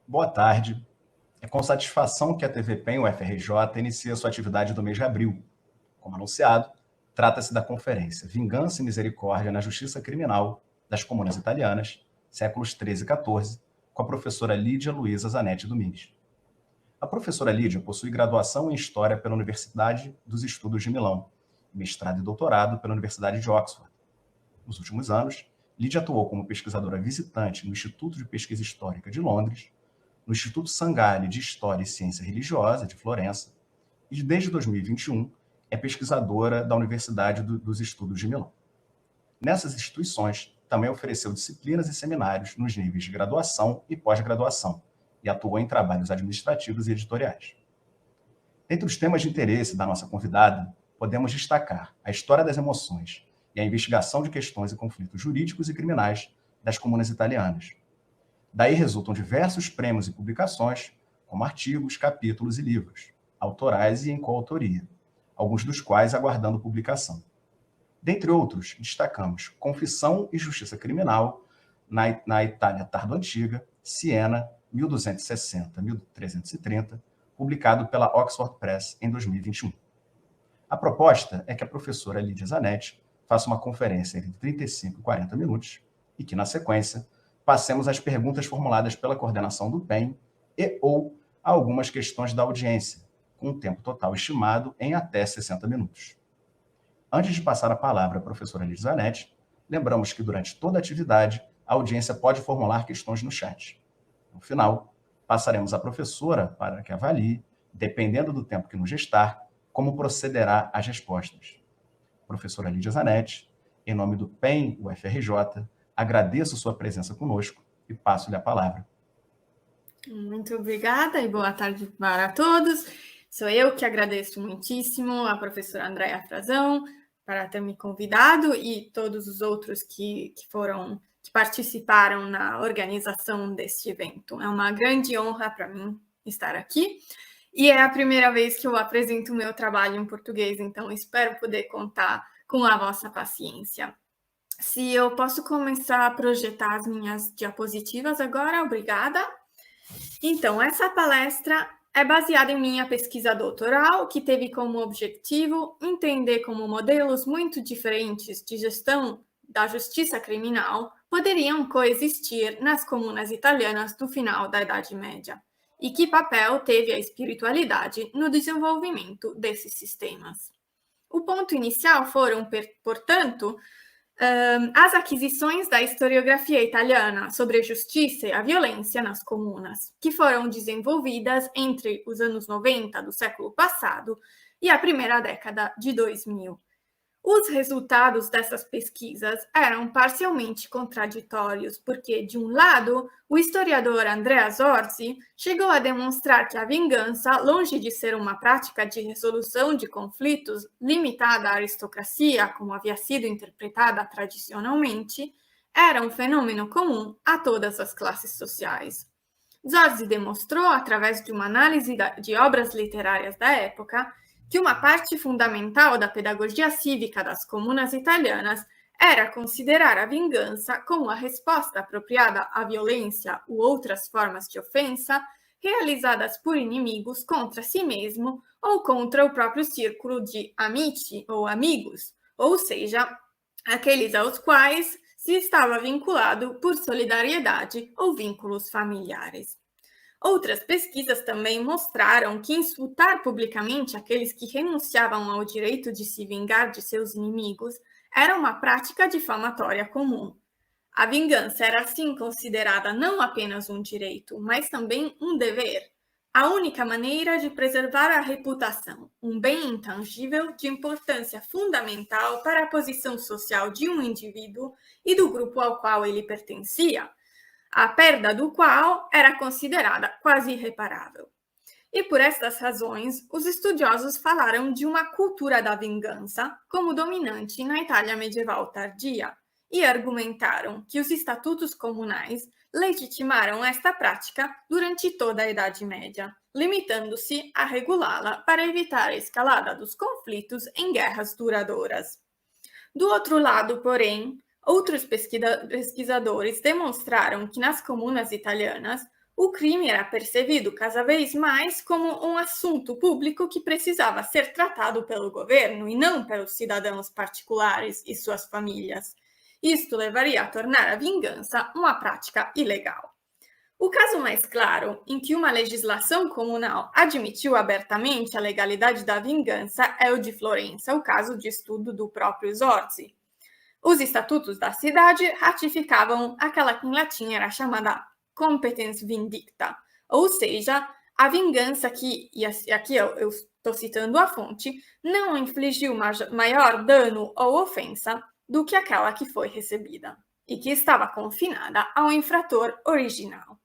Boa tarde. É com satisfação que a TV PEN UFRJ inicia sua atividade do mês de abril. Como anunciado, trata-se da conferência Vingança e Misericórdia na Justiça Criminal das Comunas Italianas, séculos 13 e 14, com a professora Lídia Luiza Zanetti Domingues. A professora Lídia possui graduação em História pela Universidade dos Estudos de Milão, mestrado e doutorado pela Universidade de Oxford. Nos últimos anos, Lídia atuou como pesquisadora visitante no Instituto de Pesquisa Histórica de Londres, no Instituto Sangalli de História e Ciência Religiosa, de Florença, e desde 2021 é pesquisadora da Universidade dos Estudos de Milão. Nessas instituições, também ofereceu disciplinas e seminários nos níveis de graduação e pós-graduação, e atuou em trabalhos administrativos e editoriais. Entre os temas de interesse da nossa convidada, podemos destacar a história das emoções e a investigação de questões e conflitos jurídicos e criminais das comunas italianas. Daí resultam diversos prêmios e publicações, como artigos, capítulos e livros, autorais e em coautoria, alguns dos quais aguardando publicação. Dentre outros, destacamos Confissão e Justiça Criminal na Itália Tardo-Antiga, Siena, 1260-1330, publicado pela Oxford Press em 2021. A proposta é que a professora Lídia Zanetti faça uma conferência entre 35 e 40 minutos e que, na sequência, passemos às perguntas formuladas pela coordenação do PEN e ou a algumas questões da audiência, com um tempo total estimado em até 60 minutos. Antes de passar a palavra à professora Lídia Zanetti, lembramos que durante toda a atividade, a audiência pode formular questões no chat. No final, passaremos à professora para que avalie, dependendo do tempo que nos restar, como procederá às respostas. Professora Lídia Zanetti, em nome do PEN UFRJ, agradeço sua presença conosco e passo-lhe a palavra. Muito obrigada e boa tarde para todos. Sou eu que agradeço muitíssimo a professora Andréa Frazão para ter me convidado e todos os outros que participaram na organização deste evento. É uma grande honra para mim estar aqui e é a primeira vez que eu apresento o meu trabalho em português, então espero poder contar com a vossa paciência. Se eu posso começar a projetar as minhas diapositivas agora, obrigada. Então, essa palestra é baseada em minha pesquisa doutoral, que teve como objetivo entender como modelos muito diferentes de gestão da justiça criminal poderiam coexistir nas comunas italianas do final da Idade Média, e que papel teve a espiritualidade no desenvolvimento desses sistemas. O ponto inicial foram, portanto, as aquisições da historiografia italiana sobre a justiça e a violência nas comunas, que foram desenvolvidas entre os anos 90 do século passado e a primeira década de 2000. Os resultados dessas pesquisas eram parcialmente contraditórios, porque, de um lado, o historiador Andrea Zorzi chegou a demonstrar que a vingança, longe de ser uma prática de resolução de conflitos limitada à aristocracia, como havia sido interpretada tradicionalmente, era um fenômeno comum a todas as classes sociais. Zorzi demonstrou, através de uma análise de obras literárias da época, que uma parte fundamental da pedagogia cívica das comunas italianas era considerar a vingança como a resposta apropriada à violência ou outras formas de ofensa realizadas por inimigos contra si mesmo ou contra o próprio círculo de amici ou amigos, ou seja, aqueles aos quais se estava vinculado por solidariedade ou vínculos familiares. Outras pesquisas também mostraram que insultar publicamente aqueles que renunciavam ao direito de se vingar de seus inimigos era uma prática difamatória comum. A vingança era assim considerada não apenas um direito, mas também um dever, a única maneira de preservar a reputação, um bem intangível de importância fundamental para a posição social de um indivíduo e do grupo ao qual ele pertencia, a perda do qual era considerada quase irreparável. E por estas razões, os estudiosos falaram de uma cultura da vingança como dominante na Itália medieval tardia e argumentaram que os estatutos comunais legitimaram esta prática durante toda a Idade Média, limitando-se a regulá-la para evitar a escalada dos conflitos em guerras duradouras. Do outro lado, porém, outros pesquisadores demonstraram que nas comunas italianas o crime era percebido cada vez mais como um assunto público que precisava ser tratado pelo governo e não pelos cidadãos particulares e suas famílias. Isto levaria a tornar a vingança uma prática ilegal. O caso mais claro, em que uma legislação comunal admitiu abertamente a legalidade da vingança, é o de Florença, o caso de estudo do próprio Zorzi. Os estatutos da cidade ratificavam aquela que em latim era chamada competens vindicta, ou seja, a vingança que, e aqui eu estou citando a fonte, não infligiu maior dano ou ofensa do que aquela que foi recebida, e que estava confinada ao infrator original.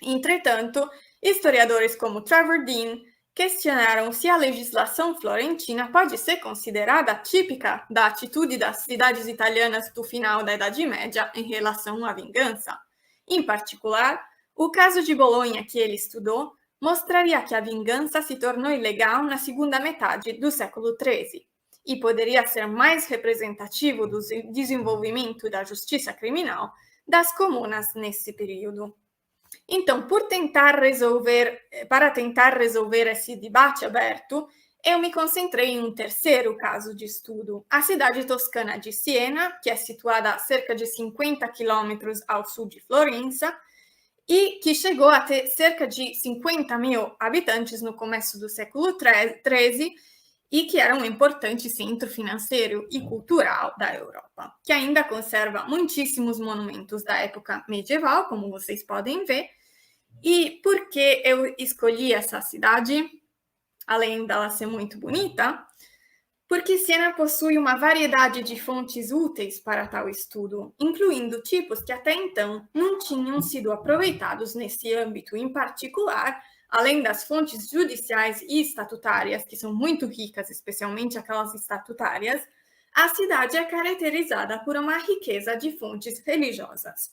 Entretanto, historiadores como Trevor Dean questionaram se a legislação florentina pode ser considerada típica da atitude das cidades italianas do final da Idade Média em relação à vingança. Em particular, o caso de Bolonha que ele estudou mostraria que a vingança se tornou ilegal na segunda metade do século XIII e poderia ser mais representativo do desenvolvimento da justiça criminal das comunas nesse período. Então, para tentar resolver esse debate aberto, eu me concentrei em um terceiro caso de estudo, a cidade toscana de Siena, que é situada a cerca de 50 quilômetros ao sul de Florença, e que chegou a ter cerca de 50 mil habitantes no começo do século XIII, e que era um importante centro financeiro e cultural da Europa, que ainda conserva muitíssimos monumentos da época medieval, como vocês podem ver. E por que eu escolhi essa cidade, além dela ser muito bonita? Porque Siena possui uma variedade de fontes úteis para tal estudo, incluindo tipos que até então não tinham sido aproveitados nesse âmbito em particular, além das fontes judiciais e estatutárias, que são muito ricas, especialmente aquelas estatutárias. A cidade é caracterizada por uma riqueza de fontes religiosas,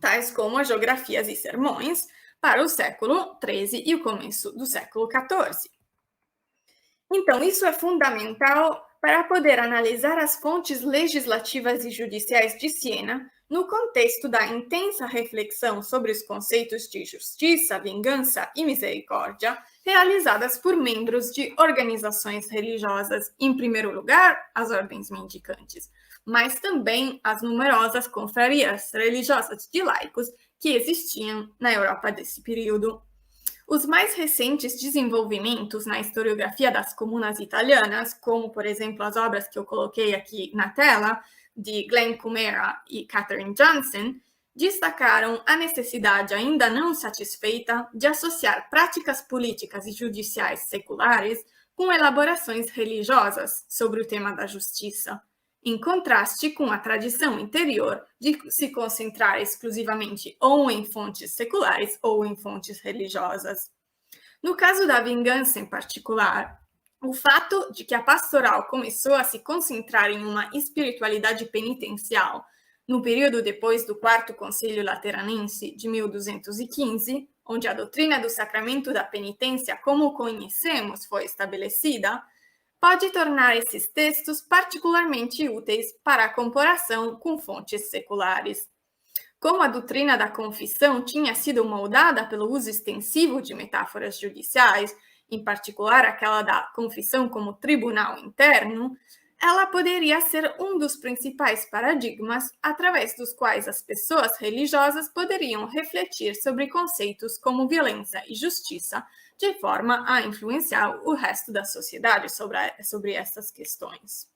tais como as geografias e sermões, para o século XIII e o começo do século XIV. Então, isso é fundamental para poder analisar as fontes legislativas e judiciais de Siena no contexto da intensa reflexão sobre os conceitos de justiça, vingança e misericórdia realizadas por membros de organizações religiosas, em primeiro lugar, as ordens mendicantes, mas também as numerosas confrarias religiosas de laicos que existiam na Europa desse período. Os mais recentes desenvolvimentos na historiografia das comunas italianas, como, por exemplo, as obras que eu coloquei aqui na tela, de Glenn Kumera e Catherine Johnson, destacaram a necessidade ainda não satisfeita de associar práticas políticas e judiciais seculares com elaborações religiosas sobre o tema da justiça, em contraste com a tradição interior de se concentrar exclusivamente ou em fontes seculares ou em fontes religiosas. No caso da vingança em particular, o fato de que a pastoral começou a se concentrar em uma espiritualidade penitencial no período depois do Quarto Concílio Lateranense de 1215, onde a doutrina do sacramento da penitência como conhecemos foi estabelecida, pode tornar esses textos particularmente úteis para a comparação com fontes seculares. Como a doutrina da confissão tinha sido moldada pelo uso extensivo de metáforas judiciais, em particular aquela da confissão como tribunal interno, ela poderia ser um dos principais paradigmas através dos quais as pessoas religiosas poderiam refletir sobre conceitos como violência e justiça, de forma a influenciar o resto da sociedade sobre essas questões.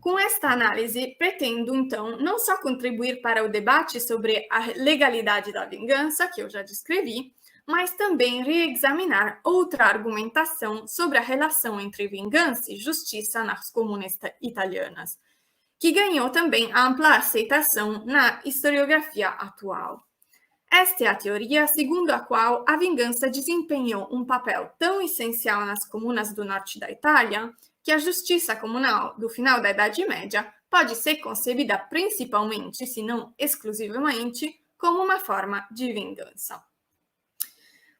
Com esta análise, pretendo, então, não só contribuir para o debate sobre a legalidade da vingança, que eu já descrevi, mas também reexaminar outra argumentação sobre a relação entre vingança e justiça nas comunas italianas, que ganhou também ampla aceitação na historiografia atual. Esta é a teoria segundo a qual a vingança desempenhou um papel tão essencial nas comunas do norte da Itália que a justiça comunal do final da Idade Média pode ser concebida principalmente, se não exclusivamente, como uma forma de vingança.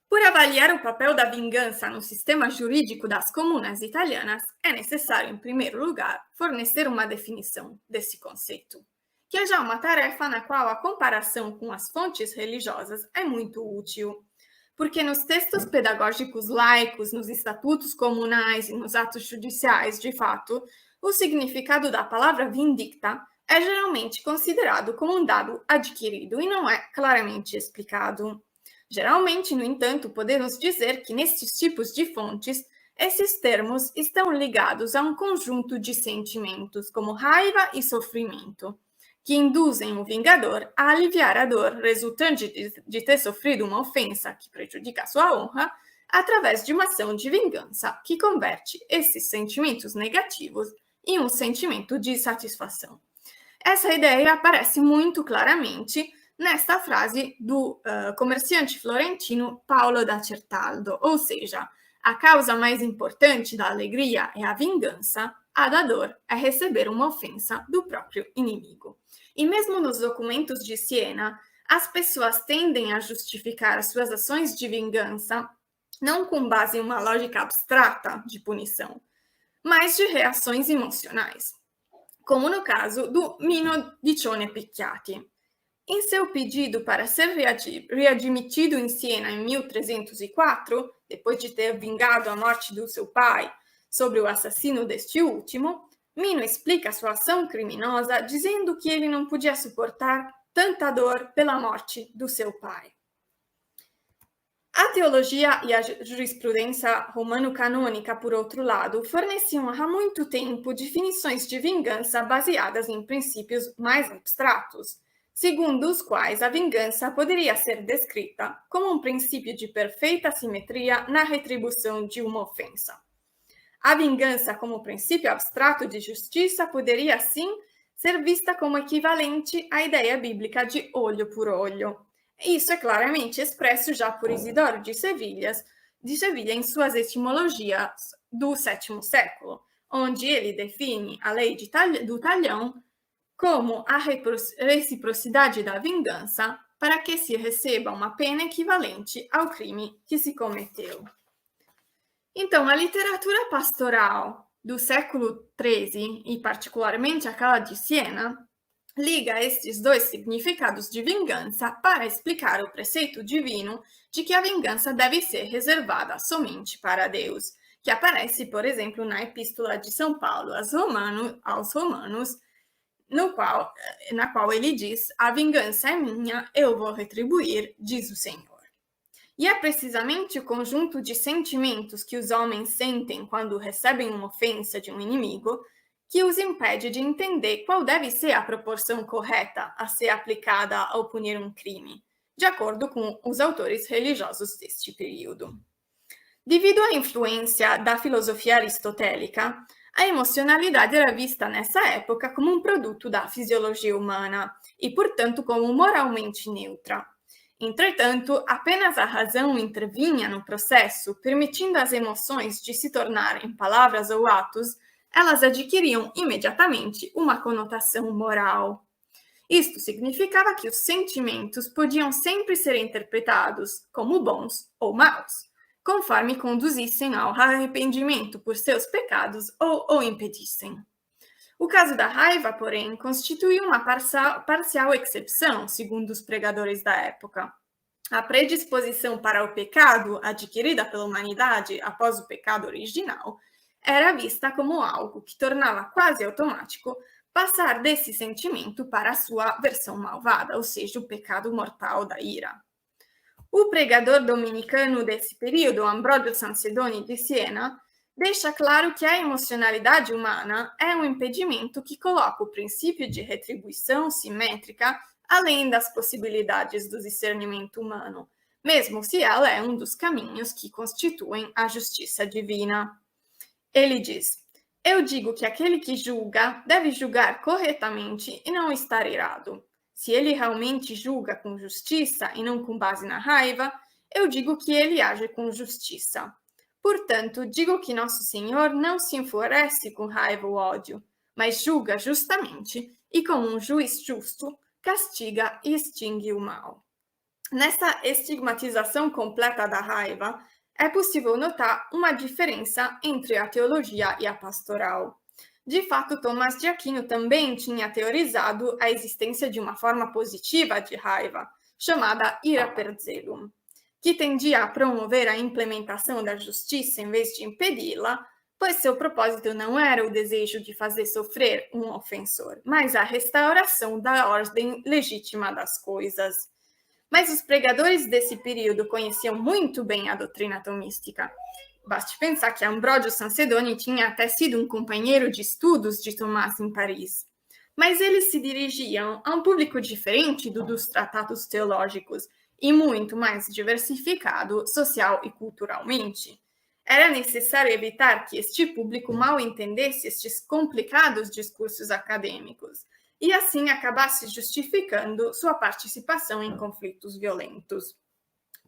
Por avaliar o papel da vingança no sistema jurídico das comunas italianas, é necessário, em primeiro lugar, fornecer uma definição desse conceito. que é já uma tarefa na qual a comparação com as fontes religiosas é muito útil. Porque nos textos pedagógicos laicos, nos estatutos comunais e nos atos judiciais, de fato, o significado da palavra vindicta é geralmente considerado como um dado adquirido e não é claramente explicado. Geralmente, no entanto, podemos dizer que nestes tipos de fontes, esses termos estão ligados a um conjunto de sentimentos, como raiva e sofrimento, que induzem o vingador a aliviar a dor resultante de ter sofrido uma ofensa que prejudica a sua honra, através de uma ação de vingança que converte esses sentimentos negativos em um sentimento de satisfação. Essa ideia aparece muito claramente nesta frase do comerciante florentino Paolo da Certaldo, ou seja, a causa mais importante da alegria é a vingança, a da dor é receber uma ofensa do próprio inimigo. E mesmo nos documentos de Siena, as pessoas tendem a justificar as suas ações de vingança não com base em uma lógica abstrata de punição, mas de reações emocionais, como no caso do Mino Dicione Picchiati. Em seu pedido para ser readmitido em Siena em 1304, depois de ter vingado a morte do seu pai sobre o assassino deste último, Mino explica sua ação criminosa dizendo que ele não podia suportar tanta dor pela morte do seu pai. A teologia e a jurisprudência romano-canônica, por outro lado, forneciam há muito tempo definições de vingança baseadas em princípios mais abstratos, segundo os quais a vingança poderia ser descrita como um princípio de perfeita simetria na retribuição de uma ofensa. A vingança como princípio abstrato de justiça poderia, assim, ser vista como equivalente à ideia bíblica de olho por olho. Isso é claramente expresso já por Isidoro de Sevilha em suas etimologias do VII século, onde ele define a lei do talhão como a reciprocidade da vingança para que se receba uma pena equivalente ao crime que se cometeu. Então, a literatura pastoral do século XIII, e particularmente aquela de Siena, liga estes dois significados de vingança para explicar o preceito divino de que a vingança deve ser reservada somente para Deus, que aparece, por exemplo, na Epístola de São Paulo aos Romanos, na qual ele diz: "A vingança é minha, eu vou retribuir", diz o Senhor. E é precisamente o conjunto de sentimentos que os homens sentem quando recebem uma ofensa de um inimigo que os impede de entender qual deve ser a proporção correta a ser aplicada ao punir um crime, de acordo com os autores religiosos deste período. Devido à influência da filosofia aristotélica, a emocionalidade era vista nessa época como um produto da fisiologia humana e, portanto, como moralmente neutra. Entretanto, apenas a razão intervinha no processo, permitindo às emoções de se tornarem palavras ou atos, elas adquiriam imediatamente uma conotação moral. Isto significava que os sentimentos podiam sempre ser interpretados como bons ou maus, conforme conduzissem ao arrependimento por seus pecados ou o impedissem. O caso da raiva, porém, constitui uma parcial exceção, segundo os pregadores da época. A predisposição para o pecado, adquirida pela humanidade após o pecado original, era vista como algo que tornava quase automático passar desse sentimento para a sua versão malvada, ou seja, o pecado mortal da ira. O pregador dominicano desse período, Ambrogio Sansedoni de Siena, deixa claro que a emocionalidade humana é um impedimento que coloca o princípio de retribuição simétrica além das possibilidades do discernimento humano, mesmo se ela é um dos caminhos que constituem a justiça divina. Ele diz: "Eu digo que aquele que julga deve julgar corretamente e não estar irado. Se ele realmente julga com justiça e não com base na raiva, eu digo que ele age com justiça. Portanto, digo que Nosso Senhor não se enfurece com raiva ou ódio, mas julga justamente e, como um juiz justo, castiga e extingue o mal." Nessa estigmatização completa da raiva, é possível notar uma diferença entre a teologia e a pastoral. De fato, Tomás de Aquino também tinha teorizado a existência de uma forma positiva de raiva, chamada ira per zelum, que tendia a promover a implementação da justiça em vez de impedi-la, pois seu propósito não era o desejo de fazer sofrer um ofensor, mas a restauração da ordem legítima das coisas. Mas os pregadores desse período conheciam muito bem a doutrina tomística. Basti pensar que Ambrogio Sansedoni tinha até sido um companheiro de estudos de Tomás em Paris. Mas eles se dirigiam a um público diferente do dos tratados teológicos e muito mais diversificado social e culturalmente. Era necessário evitar que este público mal entendesse estes complicados discursos acadêmicos e assim acabasse justificando sua participação em conflitos violentos.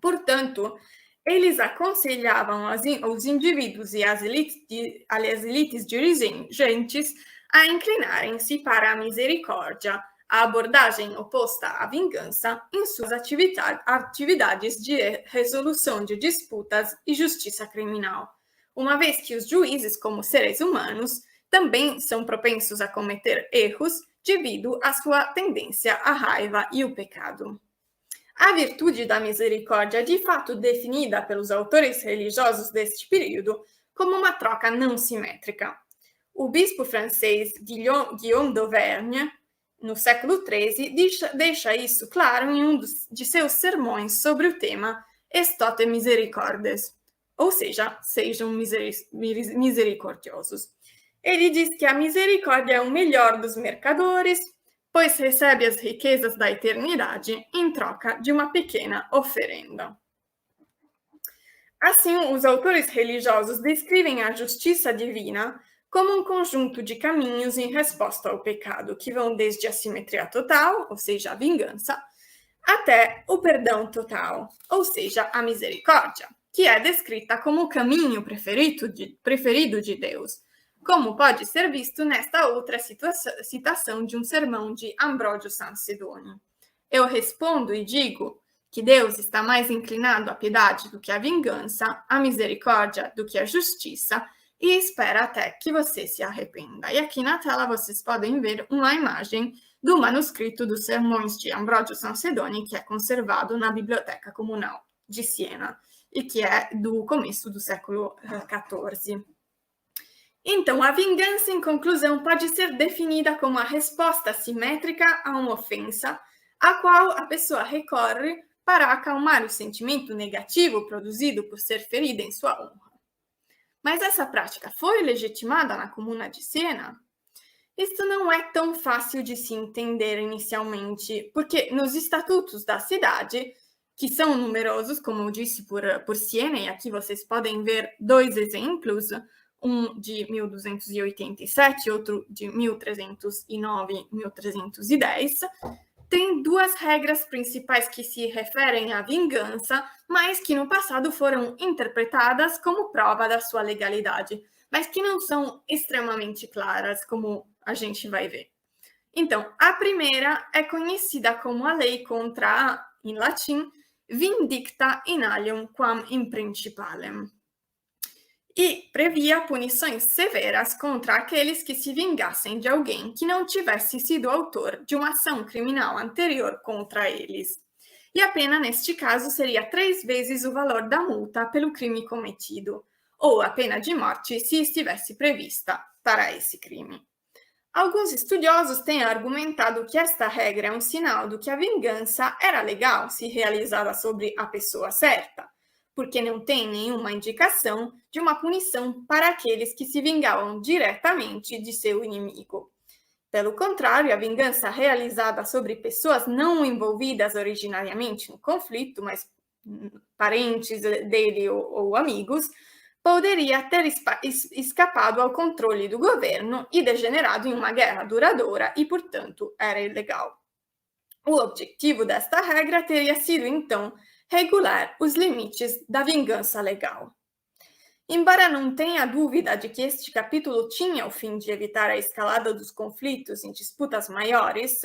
Portanto, eles aconselhavam os indivíduos e as elites dirigentes a inclinarem-se para a misericórdia, a abordagem oposta à vingança em suas atividades de resolução de disputas e justiça criminal, uma vez que os juízes, como seres humanos, também são propensos a cometer erros devido à sua tendência à raiva e o pecado. A virtude da misericórdia é de fato definida pelos autores religiosos deste período como uma troca não simétrica. O bispo francês Guillaume d'Auvergne, no século XIII, deixa isso claro em um de seus sermões sobre o tema Estate misericordes, ou seja, sejam misericordiosos. Ele diz que a misericórdia é o melhor dos mercadores, pois recebe as riquezas da eternidade em troca de uma pequena oferenda. Assim, os autores religiosos descrevem a justiça divina como um conjunto de caminhos em resposta ao pecado, que vão desde a simetria total, ou seja, a vingança, até o perdão total, ou seja, a misericórdia, que é descrita como o caminho preferido de Deus, como pode ser visto nesta outra citação de um sermão de Ambrogio Sansedoni. Eu respondo e digo que Deus está mais inclinado à piedade do que à vingança, à misericórdia do que à justiça, e espera até que você se arrependa. E aqui na tela vocês podem ver uma imagem do manuscrito dos sermões de Ambrogio Sansedoni, que é conservado na Biblioteca Comunal de Siena, e que é do começo do século XIV. Então, a vingança, em conclusão, pode ser definida como a resposta simétrica a uma ofensa, a qual a pessoa recorre para acalmar o sentimento negativo produzido por ser ferida em sua honra. Mas essa prática foi legitimada na Comuna de Siena? Isto não é tão fácil de se entender inicialmente, porque nos estatutos da cidade, que são numerosos, como eu disse, por Siena, e aqui vocês podem ver dois exemplos, um de 1287, outro de 1309 e 1310, tem duas regras principais que se referem à vingança, mas que no passado foram interpretadas como prova da sua legalidade, mas que não são extremamente claras, como a gente vai ver. Então, a primeira é conhecida como a lei contra, em latim, vindicta in alium quam in principalem, e previa punições severas contra aqueles que se vingassem de alguém que não tivesse sido autor de uma ação criminal anterior contra eles. E a pena, neste caso, seria 3 vezes o valor da multa pelo crime cometido, ou a pena de morte se estivesse prevista para esse crime. Alguns estudiosos têm argumentado que esta regra é um sinal do que a vingança era legal se realizada sobre a pessoa certa, porque não tem nenhuma indicação de uma punição para aqueles que se vingavam diretamente de seu inimigo. Pelo contrário, a vingança realizada sobre pessoas não envolvidas originariamente no conflito, mas parentes dele ou amigos, poderia ter escapado ao controle do governo e degenerado em uma guerra duradoura e, portanto, era ilegal. O objetivo desta regra teria sido, então, regular os limites da vingança legal. Embora não tenha dúvida de que este capítulo tinha o fim de evitar a escalada dos conflitos em disputas maiores,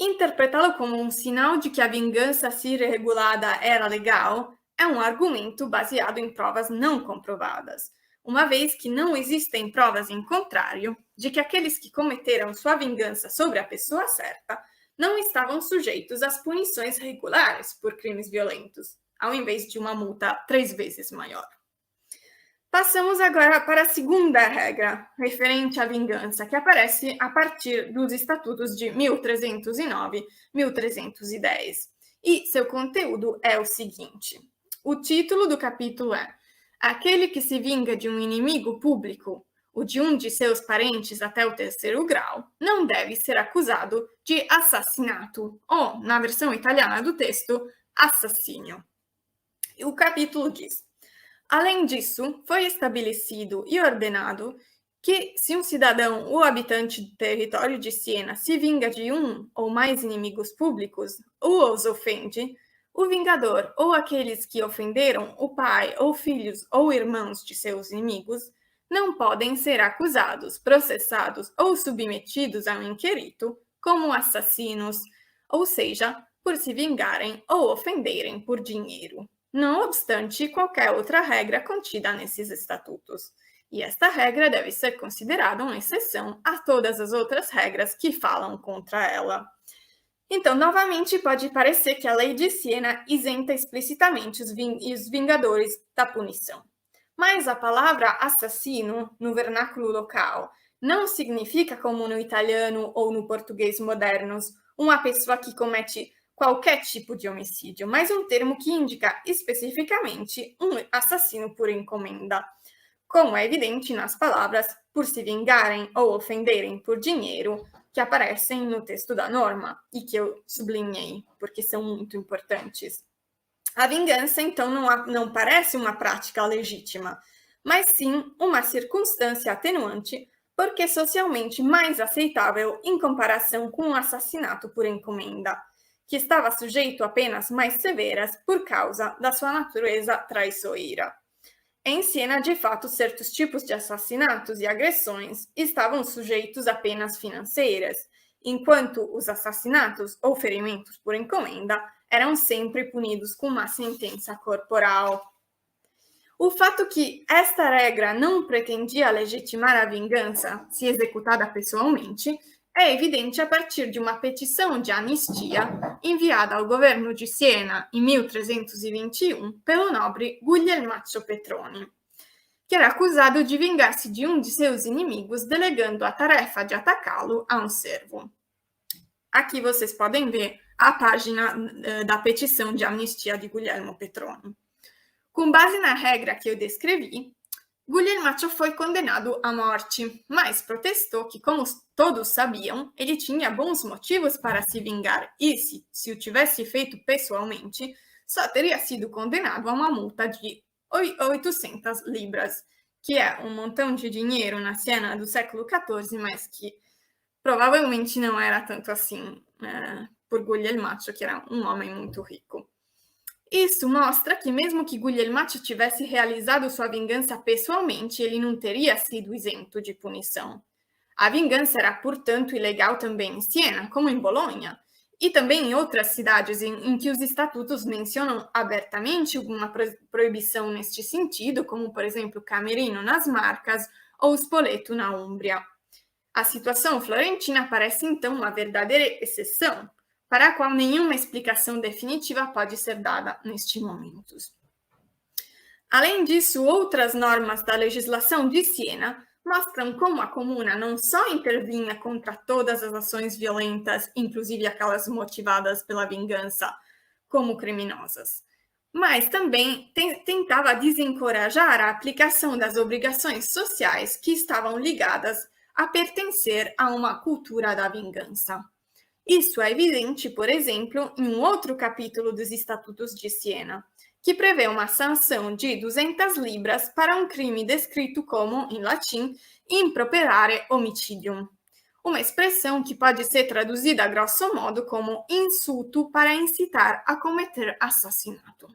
interpretá-lo como um sinal de que a vingança se regulada era legal é um argumento baseado em provas não comprovadas, uma vez que não existem provas em contrário de que aqueles que cometeram sua vingança sobre a pessoa certa não estavam sujeitos às punições regulares por crimes violentos, ao invés de uma multa 3 vezes maior. Passamos agora para a segunda regra, referente à vingança, que aparece a partir dos estatutos de 1309 e 1310. E seu conteúdo é o seguinte: o título do capítulo é Aquele que se vinga de um inimigo público ou de um de seus parentes até o 3º grau não deve ser acusado de assassinato, ou, na versão italiana do texto, assassínio. E o capítulo diz: além disso, foi estabelecido e ordenado que, se um cidadão ou habitante do território de Siena se vinga de um ou mais inimigos públicos ou os ofende, o vingador ou aqueles que ofenderam o pai ou filhos ou irmãos de seus inimigos não podem ser acusados, processados ou submetidos a um inquérito como assassinos, ou seja, por se vingarem ou ofenderem por dinheiro, não obstante qualquer outra regra contida nesses estatutos. E esta regra deve ser considerada uma exceção a todas as outras regras que falam contra ela. Então, novamente, pode parecer que a lei de Siena isenta explicitamente os vingadores da punição. Mas a palavra assassino, no vernáculo local, não significa, como no italiano ou no português modernos, uma pessoa que comete qualquer tipo de homicídio, mas um termo que indica especificamente um assassino por encomenda, como é evidente nas palavras por se vingarem ou ofenderem por dinheiro, que aparecem no texto da norma e que eu sublinhei, porque são muito importantes. A vingança, então, não parece uma prática legítima, mas sim uma circunstância atenuante, porque socialmente mais aceitável em comparação com o assassinato por encomenda, que estava sujeito a penas mais severas por causa da sua natureza traiçoeira. Em Siena, de fato, certos tipos de assassinatos e agressões estavam sujeitos a penas financeiras, enquanto os assassinatos ou ferimentos por encomenda eram sempre punidos com uma sentença corporal. O fato que esta regra não pretendia legitimar a vingança, se executada pessoalmente, é evidente a partir de uma petição de anistia enviada ao governo de Siena em 1321 pelo nobre Guglielmaccio Petroni, que era acusado de vingar-se de um de seus inimigos, delegando a tarefa de atacá-lo a um servo. Aqui vocês podem ver a página da petição de anistia de Guglielmo Petroni. Com base na regra que eu descrevi, Guglielmaccio foi condenado à morte, mas protestou que, como todos sabiam, ele tinha bons motivos para se vingar e, se o tivesse feito pessoalmente, só teria sido condenado a uma multa de 800 libras, que é um montão de dinheiro na Siena do século XIV, mas que provavelmente não era tanto assim por Guglielmaccio, que era um homem muito rico. Isso mostra que, mesmo que Guglielmaccio tivesse realizado sua vingança pessoalmente, ele não teria sido isento de punição. A vingança era, portanto, ilegal também em Siena, como em Bolonha, e também em outras cidades em que os estatutos mencionam abertamente alguma proibição neste sentido, como, por exemplo, Camerino nas Marcas ou Spoleto na Úmbria. A situação florentina parece, então, uma verdadeira exceção, para a qual nenhuma explicação definitiva pode ser dada neste momento. Além disso, outras normas da legislação de Siena mostram como a comuna não só intervinha contra todas as ações violentas, inclusive aquelas motivadas pela vingança, como criminosas, mas também tentava desencorajar a aplicação das obrigações sociais que estavam ligadas a pertencer a uma cultura da vingança. Isso é evidente, por exemplo, em um outro capítulo dos Estatutos de Siena, que prevê uma sanção de 200 libras para um crime descrito como, em latim, improperare homicidium, uma expressão que pode ser traduzida a grosso modo como insulto para incitar a cometer assassinato.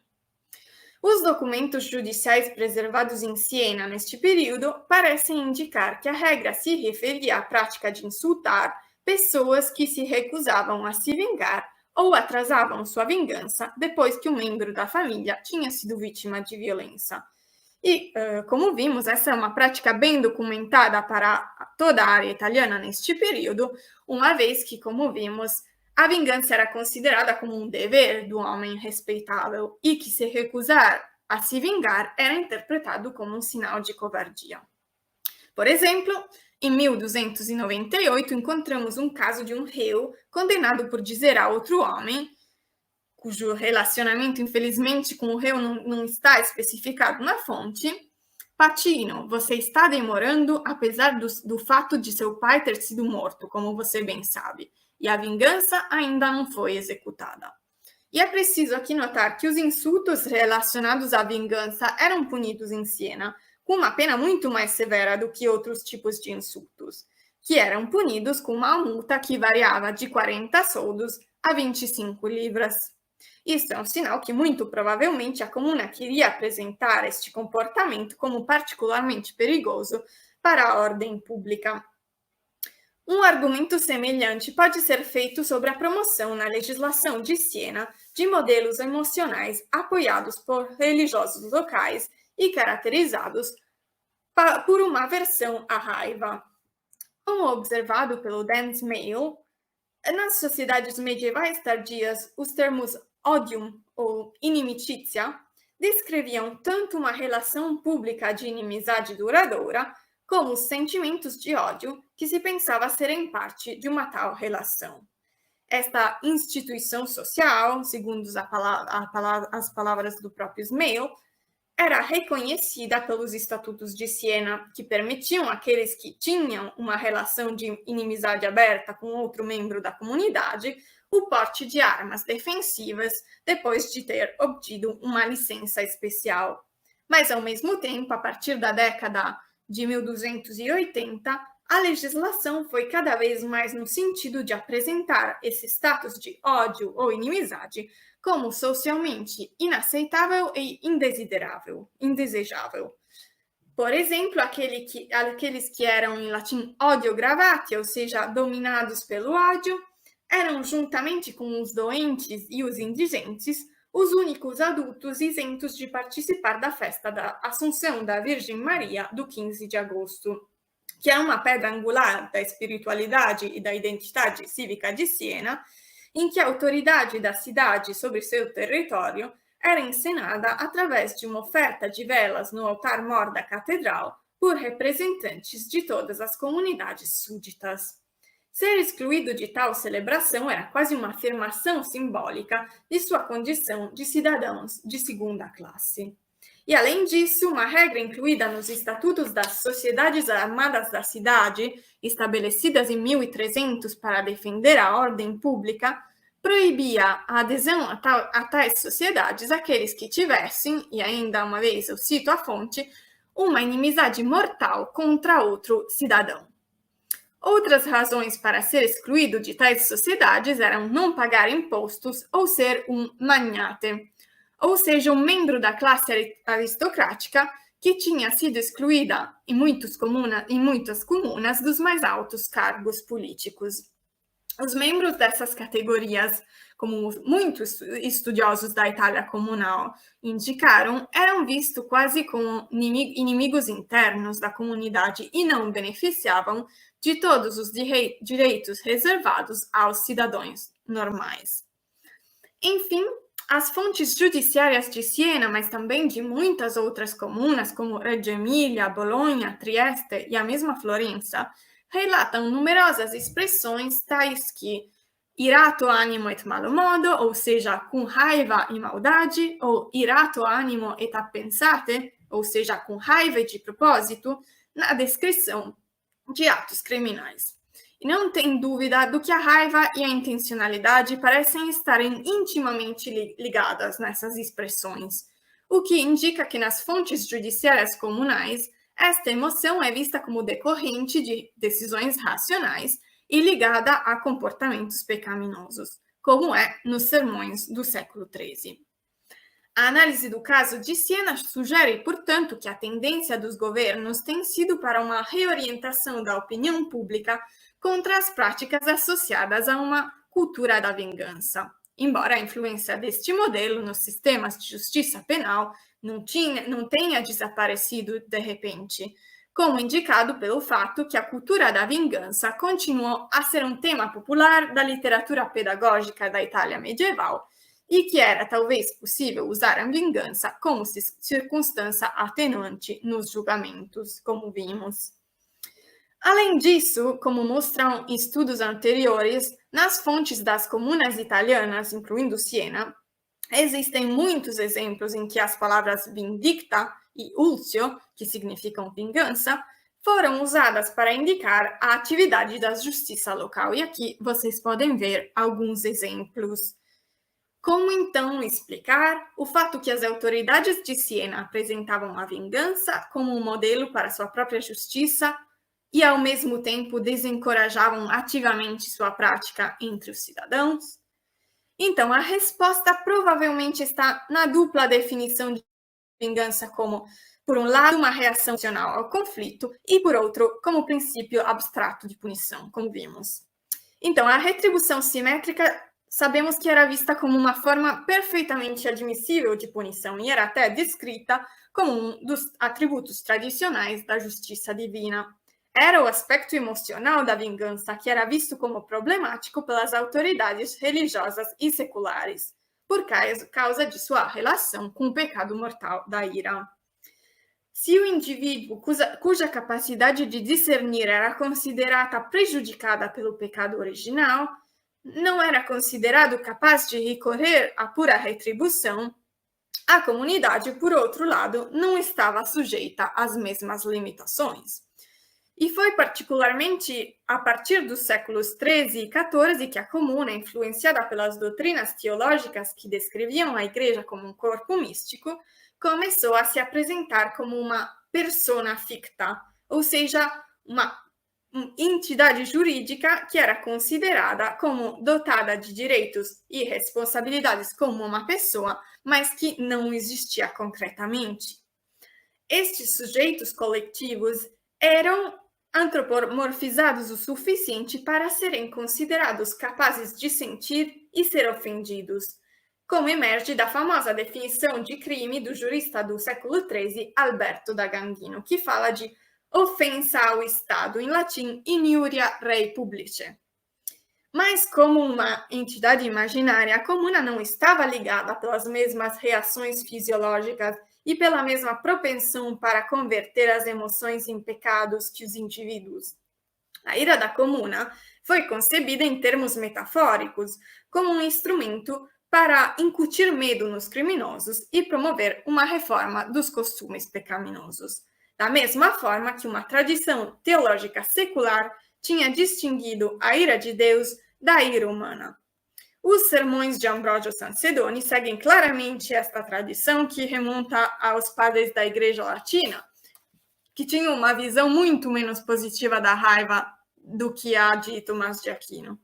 Os documentos judiciais preservados em Siena neste período parecem indicar que a regra se referia à prática de insultar pessoas que se recusavam a se vingar ou atrasavam sua vingança depois que um membro da família tinha sido vítima de violência. E, como vimos, essa é uma prática bem documentada para toda a área italiana neste período, uma vez que, como vimos, a vingança era considerada como um dever do homem respeitável e que se recusar a se vingar era interpretado como um sinal de covardia. Por exemplo, em 1298 encontramos um caso de um réu condenado por dizer a outro homem, cujo relacionamento, infelizmente, com o réu não está especificado na fonte: Patino, você está demorando, apesar do fato de seu pai ter sido morto, como você bem sabe, e a vingança ainda não foi executada. E é preciso aqui notar que os insultos relacionados à vingança eram punidos em Siena com uma pena muito mais severa do que outros tipos de insultos, que eram punidos com uma multa que variava de 40 soldos a 25 libras. Isso é um sinal que, muito provavelmente, a comuna queria apresentar este comportamento como particularmente perigoso para a ordem pública. Um argumento semelhante pode ser feito sobre a promoção na legislação de Siena de modelos emocionais apoiados por religiosos locais e caracterizados por uma aversão à raiva. Como observado pelo Dance Mail, nas sociedades medievais tardias, os termos odium ou inimicícia descreviam tanto uma relação pública de inimizade duradoura, como os sentimentos de ódio que se pensava serem parte de uma tal relação. Esta instituição social, segundo as palavras do próprio Smail, era reconhecida pelos estatutos de Siena, que permitiam àqueles que tinham uma relação de inimizade aberta com outro membro da comunidade o porte de armas defensivas depois de ter obtido uma licença especial. Mas, ao mesmo tempo, a partir da década de 1280, a legislação foi cada vez mais no sentido de apresentar esse status de ódio ou inimizade como socialmente inaceitável e indesejável. Por exemplo, aqueles que eram em latim odio gravati, ou seja, dominados pelo ódio, eram, juntamente com os doentes e os indigentes, os únicos adultos isentos de participar da festa da Assunção da Virgem Maria do 15 de agosto, que é uma pedra angular da espiritualidade e da identidade cívica de Siena, em que a autoridade da cidade sobre seu território era encenada através de uma oferta de velas no altar-mor da catedral por representantes de todas as comunidades súditas. Ser excluído de tal celebração era quase uma afirmação simbólica de sua condição de cidadãos de segunda classe. E, além disso, uma regra incluída nos estatutos das Sociedades Armadas da cidade, estabelecidas em 1300 para defender a ordem pública, proibia a adesão a tais sociedades àqueles que tivessem, e ainda uma vez eu cito a fonte, uma inimizade mortal contra outro cidadão. Outras razões para ser excluído de tais sociedades eram não pagar impostos ou ser um magnate, ou seja, um membro da classe aristocrática que tinha sido excluída em muitas comunas dos mais altos cargos políticos. Os membros dessas categorias, como muitos estudiosos da Itália comunal indicaram, eram vistos quase como inimigos internos da comunidade e não beneficiavam de todos os direitos reservados aos cidadãos normais. Enfim, as fontes judiciárias de Siena, mas também de muitas outras comunas, como Reggio Emilia, Bolonha, Trieste e a mesma Florença, relatam numerosas expressões tais que irato animo et malo modo, ou seja, com raiva e maldade, ou irato animo et a pensate, ou seja, com raiva e de propósito, na descrição de atos criminais. E não tem dúvida do que a raiva e a intencionalidade parecem estarem intimamente ligadas nessas expressões, o que indica que nas fontes judiciárias comunais, esta emoção é vista como decorrente de decisões racionais e ligada a comportamentos pecaminosos, como é nos sermões do século XIII. A análise do caso de Siena sugere, portanto, que a tendência dos governos tem sido para uma reorientação da opinião pública contra as práticas associadas a uma cultura da vingança. embora a influência deste modelo nos sistemas de justiça penal não tenha desaparecido de repente, como indicado pelo fato que a cultura da vingança continuou a ser um tema popular da literatura pedagógica da Itália medieval e que era talvez possível usar a vingança como circunstância atenuante nos julgamentos, como vimos. Além disso, como mostram estudos anteriores, nas fontes das comunas italianas, incluindo Siena, existem muitos exemplos em que as palavras vindicta e ultio, que significam vingança, foram usadas para indicar a atividade da justiça local. E aqui vocês podem ver alguns exemplos. Como então explicar o fato que as autoridades de Siena apresentavam a vingança como um modelo para sua própria justiça e, ao mesmo tempo, desencorajavam ativamente sua prática entre os cidadãos? Então, a resposta provavelmente está na dupla definição de vingança como, por um lado, uma reação emocional ao conflito e, por outro, como princípio abstrato de punição, como vimos. Então, a retribuição simétrica sabemos que era vista como uma forma perfeitamente admissível de punição e era até descrita como um dos atributos tradicionais da justiça divina. Era o aspecto emocional da vingança que era visto como problemático pelas autoridades religiosas e seculares, por causa de sua relação com o pecado mortal da ira. Se o indivíduo cuja capacidade de discernir era considerada prejudicada pelo pecado original, não era considerado capaz de recorrer à pura retribuição, a comunidade, por outro lado, não estava sujeita às mesmas limitações. E foi particularmente a partir dos séculos XIII e XIV que a comuna, influenciada pelas doutrinas teológicas que descreviam a igreja como um corpo místico, começou a se apresentar como uma persona ficta, ou seja, uma entidade jurídica que era considerada como dotada de direitos e responsabilidades como uma pessoa, mas que não existia concretamente. Estes sujeitos coletivos eram antropomorfizados o suficiente para serem considerados capazes de sentir e ser ofendidos, como emerge da famosa definição de crime do jurista do século XIII, Alberto da Gangino, que fala de ofensa ao Estado, em latim, injuria rei publice. Mas como uma entidade imaginária, a comuna não estava ligada pelas mesmas reações fisiológicas e pela mesma propensão para converter as emoções em pecados que os indivíduos. A ira da comuna foi concebida em termos metafóricos, como um instrumento para incutir medo nos criminosos e promover uma reforma dos costumes pecaminosos, da mesma forma que uma tradição teológica secular tinha distinguido a ira de Deus da ira humana. Os sermões de Ambrogio Sancedoni seguem claramente esta tradição que remonta aos padres da Igreja Latina, que tinham uma visão muito menos positiva da raiva do que a de Tomás de Aquino.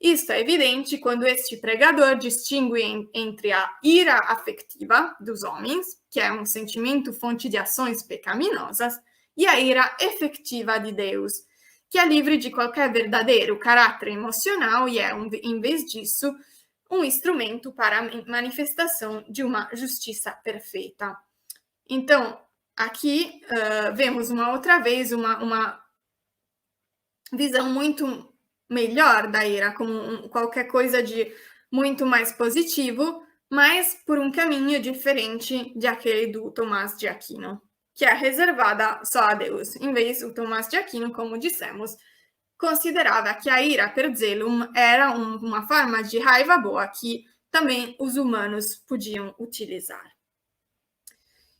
Isto é evidente quando este pregador distingue entre a ira afetiva dos homens, que é um sentimento fonte de ações pecaminosas, e a ira efetiva de Deus, que é livre de qualquer verdadeiro caráter emocional e é, em vez disso, um instrumento para a manifestação de uma justiça perfeita. Então, aqui vemos uma outra vez uma visão muito melhor da ira, como qualquer coisa de muito mais positivo, mas por um caminho diferente de aquele do Tomás de Aquino, que é reservada só a Deus. Em vez, o Tomás de Aquino, como dissemos, considerava que a ira per zelum era uma forma de raiva boa que também os humanos podiam utilizar.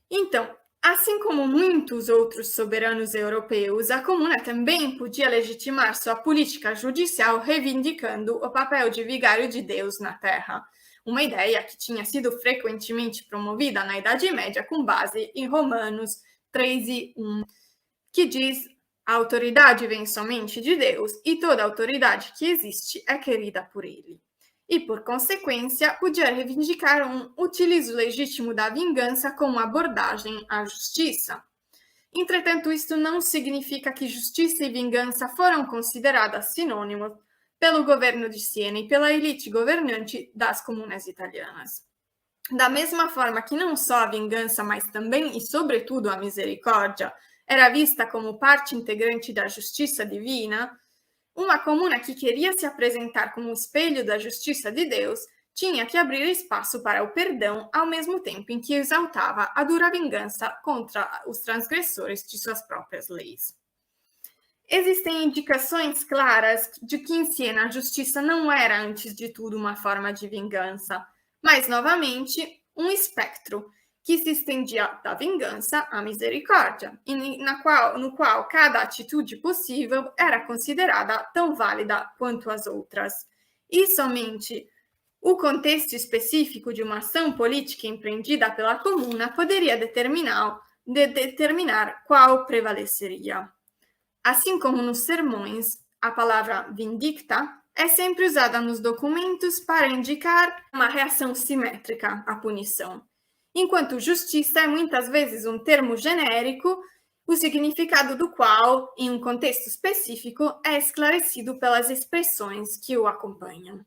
Então, assim como muitos outros soberanos europeus, a comuna também podia legitimar sua política judicial reivindicando o papel de vigário de Deus na terra, uma ideia que tinha sido frequentemente promovida na Idade Média com base em Romanos 3:1, que diz: a autoridade vem somente de Deus e toda autoridade que existe é querida por ele. E, por consequência, podia reivindicar um utilizo legítimo da vingança como abordagem à justiça. Entretanto, isto não significa que justiça e vingança foram consideradas sinônimos, pelo governo de Siena e pela elite governante das comunas italianas. Da mesma forma que não só a vingança, mas também e sobretudo a misericórdia era vista como parte integrante da justiça divina, uma comuna que queria se apresentar como o espelho da justiça de Deus tinha que abrir espaço para o perdão, ao mesmo tempo em que exaltava a dura vingança contra os transgressores de suas próprias leis. Existem indicações claras de que em Siena a justiça não era, antes de tudo, uma forma de vingança, mas, novamente, um espectro que se estendia da vingança à misericórdia, e no qual cada atitude possível era considerada tão válida quanto as outras. E somente o contexto específico de uma ação política empreendida pela comuna poderia determinar qual prevaleceria. Assim como nos sermões, a palavra vindicta é sempre usada nos documentos para indicar uma reação simétrica à punição. Enquanto justiça é muitas vezes um termo genérico, o significado do qual, em um contexto específico, é esclarecido pelas expressões que o acompanham.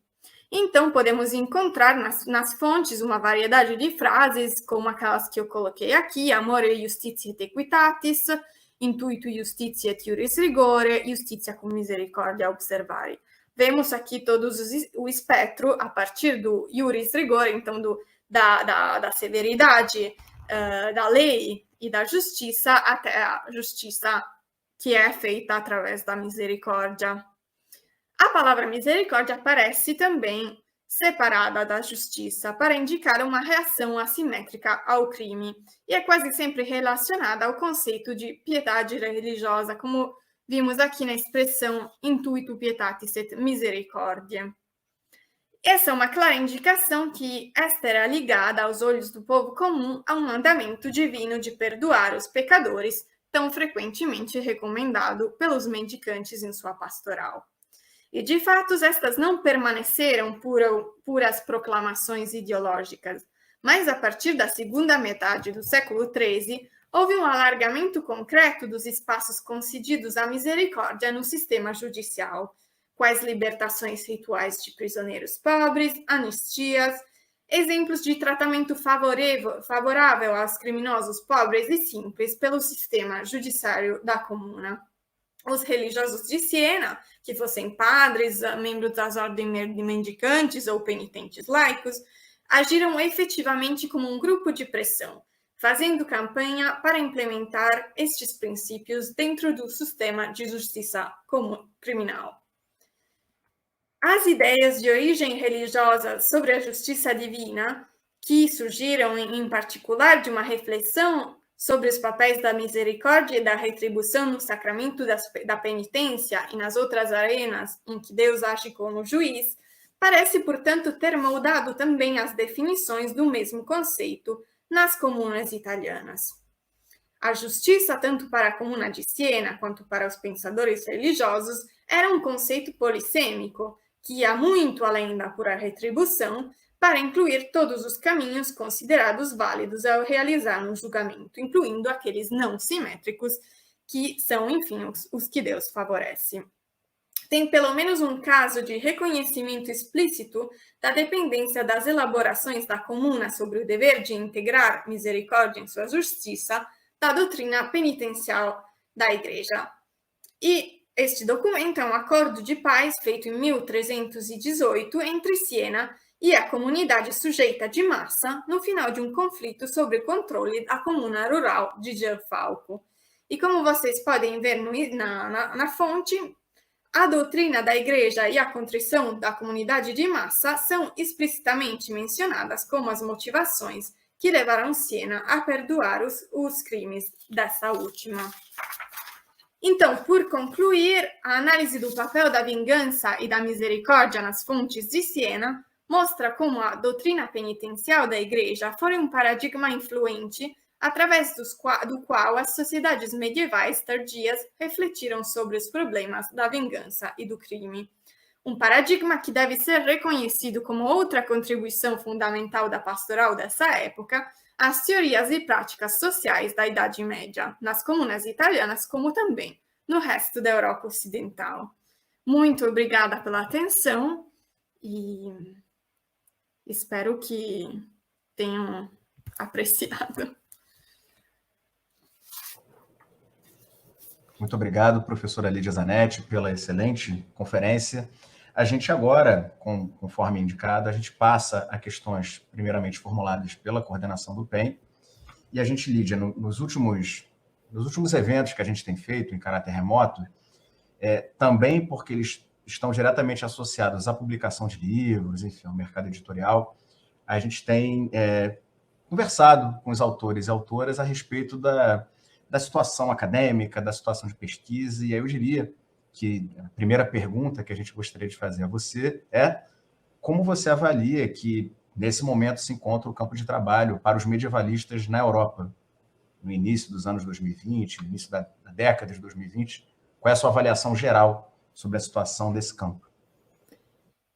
Então, podemos encontrar nas fontes uma variedade de frases, como aquelas que eu coloquei aqui, amore justitia et equitatis, intuito justitia et iuris rigore, justitia cum misericordia observare. Vemos aqui todos o espectro a partir do iuris rigore, então da severidade da lei e da justiça até a justiça que é feita através da misericórdia. A palavra misericórdia aparece também separada da justiça para indicar uma reação assimétrica ao crime e é quase sempre relacionada ao conceito de piedade religiosa, como vimos aqui na expressão intuito pietatis et misericordia. Essa é uma clara indicação que esta era ligada aos olhos do povo comum a um mandamento divino de perdoar os pecadores, tão frequentemente recomendado pelos mendicantes em sua pastoral. E, de fato, estas não permaneceram puras proclamações ideológicas, mas a partir da segunda metade do século XIII, houve um alargamento concreto dos espaços concedidos à misericórdia no sistema judicial, quais libertações rituais de prisioneiros pobres, anistias, exemplos de tratamento favorável aos criminosos pobres e simples pelo sistema judiciário da comuna. Os religiosos de Siena, que fossem padres, membros das ordens de mendicantes ou penitentes laicos, agiram efetivamente como um grupo de pressão, fazendo campanha para implementar estes princípios dentro do sistema de justiça criminal. As ideias de origem religiosa sobre a justiça divina, que surgiram em particular de uma reflexão sobre os papéis da misericórdia e da retribuição no sacramento da penitência e nas outras arenas em que Deus age como juiz, parece, portanto, ter moldado também as definições do mesmo conceito nas comunas italianas. A justiça, tanto para a comuna de Siena quanto para os pensadores religiosos, era um conceito polissêmico, que ia muito além da pura retribuição, para incluir todos os caminhos considerados válidos ao realizar um julgamento, incluindo aqueles não simétricos, que são, enfim, os que Deus favorece. Tem pelo menos um caso de reconhecimento explícito da dependência das elaborações da comuna sobre o dever de integrar misericórdia em sua justiça, da doutrina penitencial da Igreja. E este documento é um acordo de paz feito em 1318 entre Siena e a comunidade sujeita de massa no final de um conflito sobre o controle da comuna rural de Gianfalco. E como vocês podem ver na fonte, a doutrina da Igreja e a contrição da comunidade de massa são explicitamente mencionadas como as motivações que levaram Siena a perdoar os crimes dessa última. Então, por concluir, a análise do papel da vingança e da misericórdia nas fontes de Siena mostra como a doutrina penitencial da Igreja foi um paradigma influente através do qual as sociedades medievais tardias refletiram sobre os problemas da vingança e do crime. Um paradigma que deve ser reconhecido como outra contribuição fundamental da pastoral dessa época às teorias e práticas sociais da Idade Média, nas comunas italianas, como também no resto da Europa Ocidental. Muito obrigada pela atenção e espero que tenham apreciado. Muito obrigado, professora Lídia Zanetti, pela excelente conferência. A gente agora, conforme indicado, a gente passa a questões primeiramente formuladas pela coordenação do PEN, e a gente, Lídia, nos últimos eventos que a gente tem feito em caráter remoto, também porque eles estão diretamente associados à publicação de livros, enfim, ao mercado editorial, a gente tem conversado com os autores e autoras a respeito da situação acadêmica, da situação de pesquisa, e aí eu diria que a primeira pergunta que a gente gostaria de fazer a você é como você avalia que, nesse momento, se encontra o campo de trabalho para os medievalistas na Europa, no início dos anos 2020, no início da década de 2020, qual é a sua avaliação geral sobre a situação desse campo?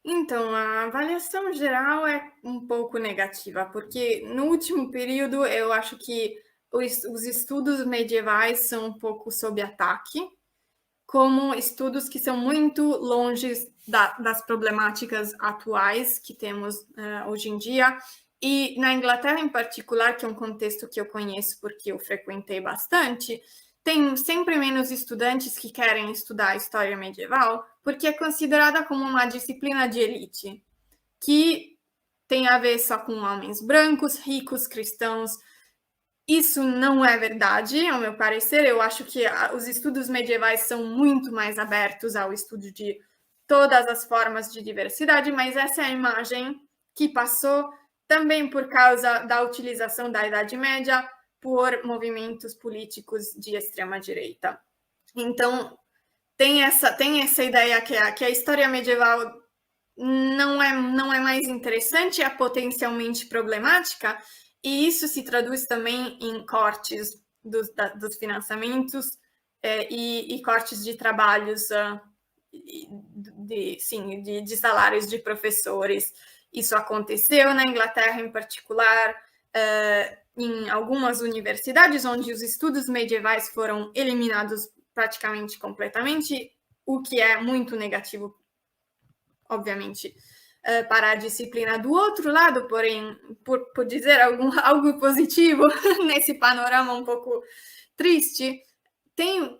Então, a avaliação geral é um pouco negativa, porque no último período eu acho que os estudos medievais são um pouco sob ataque, como estudos que são muito longe das problemáticas atuais que temos hoje em dia. E na Inglaterra, em particular, que é um contexto que eu conheço porque eu frequentei bastante, tem sempre menos estudantes que querem estudar a história medieval, porque é considerada como uma disciplina de elite, que tem a ver só com homens brancos, ricos, cristãos. Isso não é verdade, ao meu parecer. Eu acho que os estudos medievais são muito mais abertos ao estudo de todas as formas de diversidade, mas essa é a imagem que passou também por causa da utilização da Idade Média por movimentos políticos de extrema-direita. Então, tem essa ideia que a história medieval não é mais interessante, é potencialmente problemática, e isso se traduz também em cortes dos financiamentos e cortes de trabalhos, de salários de professores. Isso aconteceu na Inglaterra, em particular, em algumas universidades, onde os estudos medievais foram eliminados praticamente completamente, o que é muito negativo, obviamente, para a disciplina. Do outro lado, porém, por dizer algo positivo nesse panorama um pouco triste, tem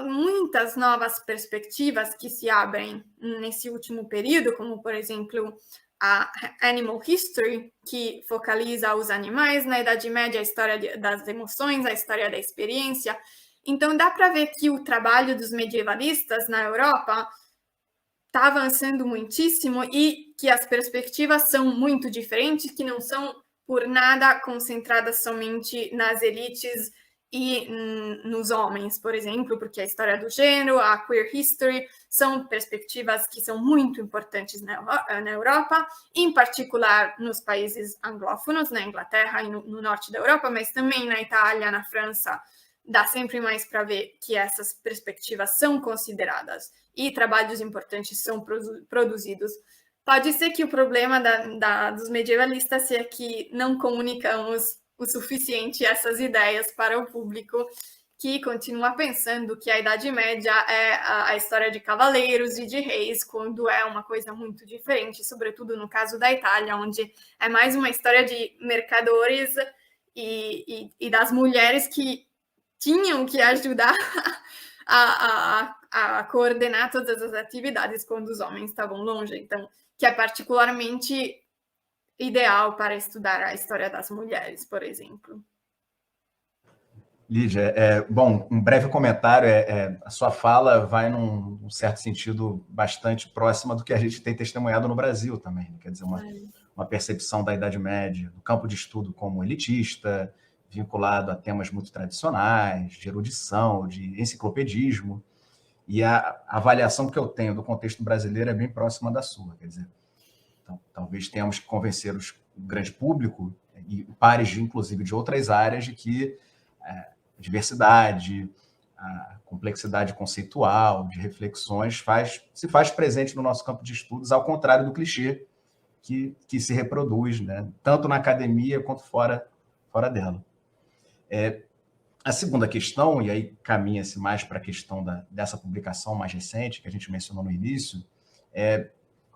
muitas novas perspectivas que se abrem nesse último período, como, por exemplo, a Animal History, que focaliza os animais. Na Idade Média, a história das emoções, a história da experiência. Então, dá para ver que o trabalho dos medievalistas na Europa está avançando muitíssimo e que as perspectivas são muito diferentes, que não são por nada concentradas somente nas elites e nos homens, por exemplo, porque a história do gênero, a queer history, são perspectivas que são muito importantes na Europa, em particular nos países anglófonos, na Inglaterra e no norte da Europa, mas também na Itália, na França. Dá sempre mais para ver que essas perspectivas são consideradas e trabalhos importantes são produzidos. Pode ser que o problema dos medievalistas seja que não comunicamos o suficiente essas ideias para o público, que continua pensando que a Idade Média é a história de cavaleiros e de reis, quando é uma coisa muito diferente, sobretudo no caso da Itália, onde é mais uma história de mercadores e das mulheres que tinham que ajudar a coordenar todas as atividades quando os homens estavam longe. Então, que é particularmente ideal para estudar a história das mulheres, por exemplo. Lídia, bom, um breve comentário. A sua fala vai, num certo sentido, bastante próxima do que a gente tem testemunhado no Brasil também. Quer dizer, uma percepção da Idade Média, do campo de estudo como elitista, vinculado a temas muito tradicionais, de erudição, de enciclopedismo, e a avaliação que eu tenho do contexto brasileiro é bem próxima da sua. Quer dizer, então, talvez tenhamos que convencer o grande público e pares, inclusive, de outras áreas, de que a diversidade, a complexidade conceitual, de reflexões, se faz presente no nosso campo de estudos, ao contrário do clichê que se reproduz, né, tanto na academia quanto fora dela. A segunda questão, e aí caminha-se mais para a questão dessa publicação mais recente, que a gente mencionou no início,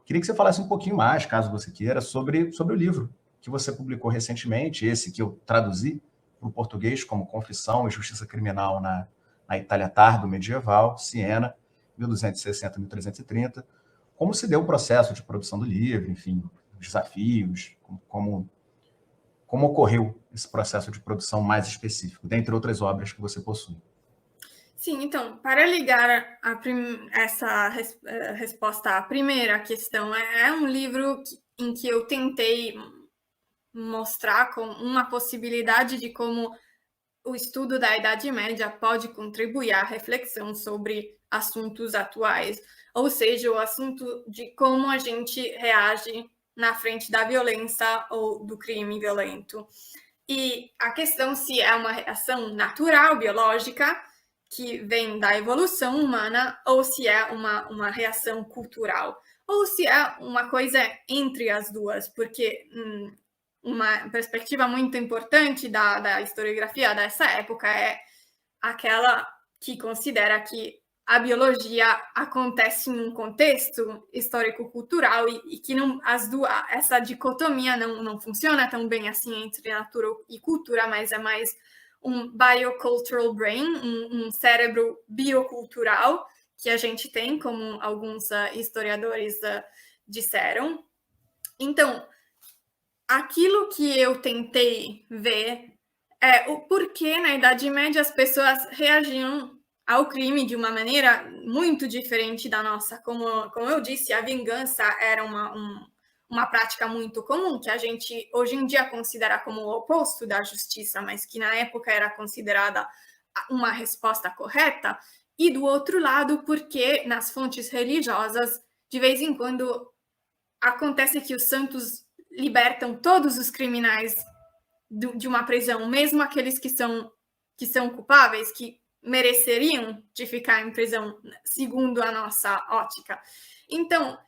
queria que você falasse um pouquinho mais, caso você queira, sobre o livro que você publicou recentemente, esse que eu traduzi para o português como Confissão e Justiça Criminal na Itália Tardo Medieval, Siena, 1260 a 1330. Como se deu o processo de produção do livro, enfim, os desafios, como ocorreu esse processo de produção mais específico, dentre outras obras que você possui. Sim, então, para ligar essa resposta à primeira questão, é um livro em que eu tentei mostrar com uma possibilidade de como o estudo da Idade Média pode contribuir à reflexão sobre assuntos atuais, ou seja, o assunto de como a gente reage na frente da violência ou do crime violento. E a questão se é uma reação natural, biológica, que vem da evolução humana, ou se é uma reação cultural, ou se é uma coisa entre as duas, porque uma perspectiva muito importante da historiografia dessa época é aquela que considera que a biologia acontece em um contexto histórico-cultural e que não, essa dicotomia não funciona tão bem assim entre natura e cultura, mas é mais um biocultural brain, um cérebro biocultural que a gente tem, como alguns historiadores disseram. Então, aquilo que eu tentei ver é o porquê na Idade Média as pessoas reagiam ao crime de uma maneira muito diferente da nossa. Como eu disse, a vingança era uma prática muito comum, que a gente hoje em dia considera como o oposto da justiça, mas que na época era considerada uma resposta correta. E do outro lado, porque nas fontes religiosas, de vez em quando, acontece que os santos libertam todos os criminais de uma prisão, mesmo aqueles que são culpáveis, que mereceriam de ficar em prisão, segundo a nossa ótica. Então,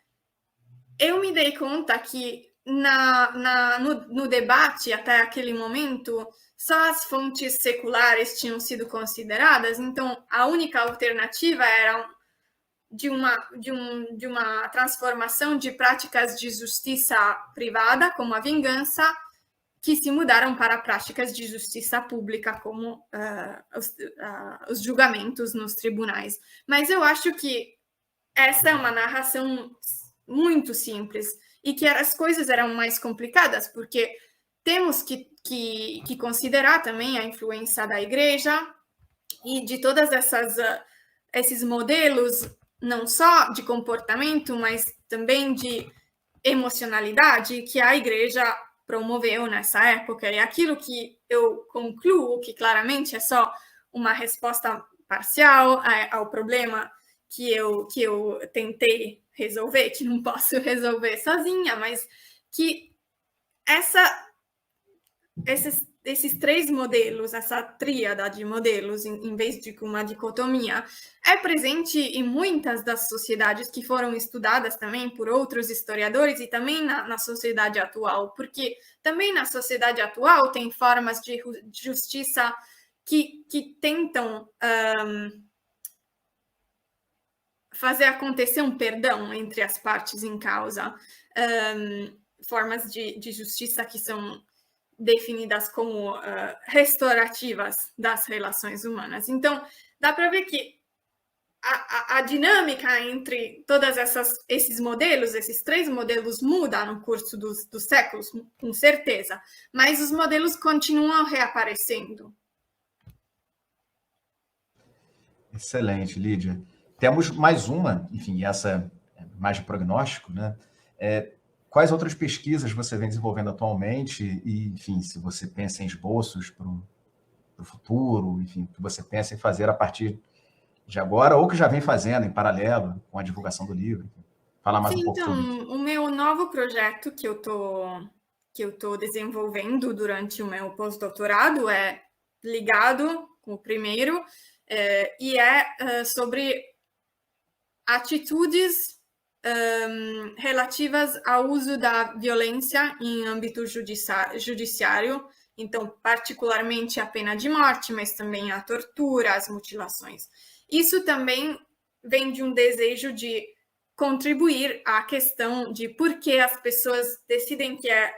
eu me dei conta que no debate até aquele momento, só as fontes seculares tinham sido consideradas, então a única alternativa era de uma transformação de práticas de justiça privada, como a vingança, que se mudaram para práticas de justiça pública, como os julgamentos nos tribunais. Mas eu acho que essa é uma narração muito simples e que as coisas eram mais complicadas, porque temos que considerar também a influência da igreja e de todas esses modelos, não só de comportamento, mas também de emocionalidade que a igreja promoveu nessa época. E aquilo que eu concluo, que claramente é só uma resposta parcial ao problema que eu tentei resolver, que não posso resolver sozinha, mas que esses três modelos, essa tríada de modelos, em vez de uma dicotomia, é presente em muitas das sociedades que foram estudadas também por outros historiadores e também na sociedade atual, porque também na sociedade atual tem formas de justiça que tentam fazer acontecer um perdão entre as partes em causa, formas de justiça que são definidas como restaurativas das relações humanas. Então, dá para ver que a dinâmica entre todos esses modelos, esses três modelos, muda no curso dos séculos, com certeza, mas os modelos continuam reaparecendo. Excelente, Lídia. Temos mais uma, enfim, essa é mais de prognóstico, né? Quais outras pesquisas você vem desenvolvendo atualmente e, enfim, se você pensa em esboços para o futuro, enfim, o que você pensa em fazer a partir de agora ou que já vem fazendo em paralelo com a divulgação do livro? Falar mais um pouco sobre isso. Então, o meu novo projeto que eu tô desenvolvendo durante o meu pós-doutorado é ligado com o primeiro e é sobre atitudes relativas ao uso da violência em âmbito judiciário Então, particularmente a pena de morte, mas também a tortura, as mutilações. Isso também vem de um desejo de contribuir à questão de por que as pessoas decidem que é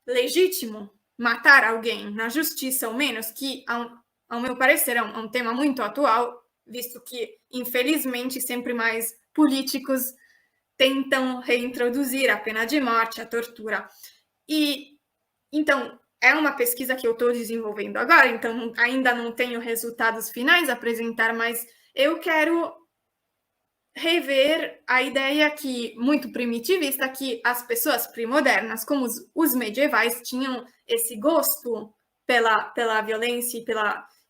legítimo matar alguém na justiça ou menos, que, ao meu parecer, é um tema muito atual, visto que, infelizmente, sempre mais políticos tentam reintroduzir a pena de morte, a tortura. E, então, é uma pesquisa que eu estou desenvolvendo agora, então ainda não tenho resultados finais a apresentar, mas eu quero rever a ideia que, muito primitivista, que as pessoas pré-modernas, como os medievais, tinham esse gosto pela violência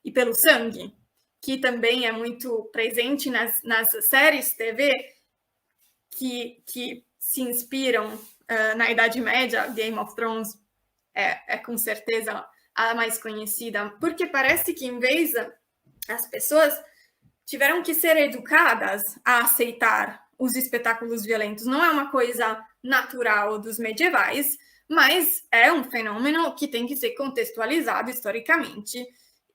e pelo sangue, que também é muito presente nas séries TV que se inspiram na Idade Média. Game of Thrones é com certeza a mais conhecida, porque parece que, em vez as pessoas tiveram que ser educadas a aceitar os espetáculos violentos. Não é uma coisa natural dos medievais, mas é um fenômeno que tem que ser contextualizado historicamente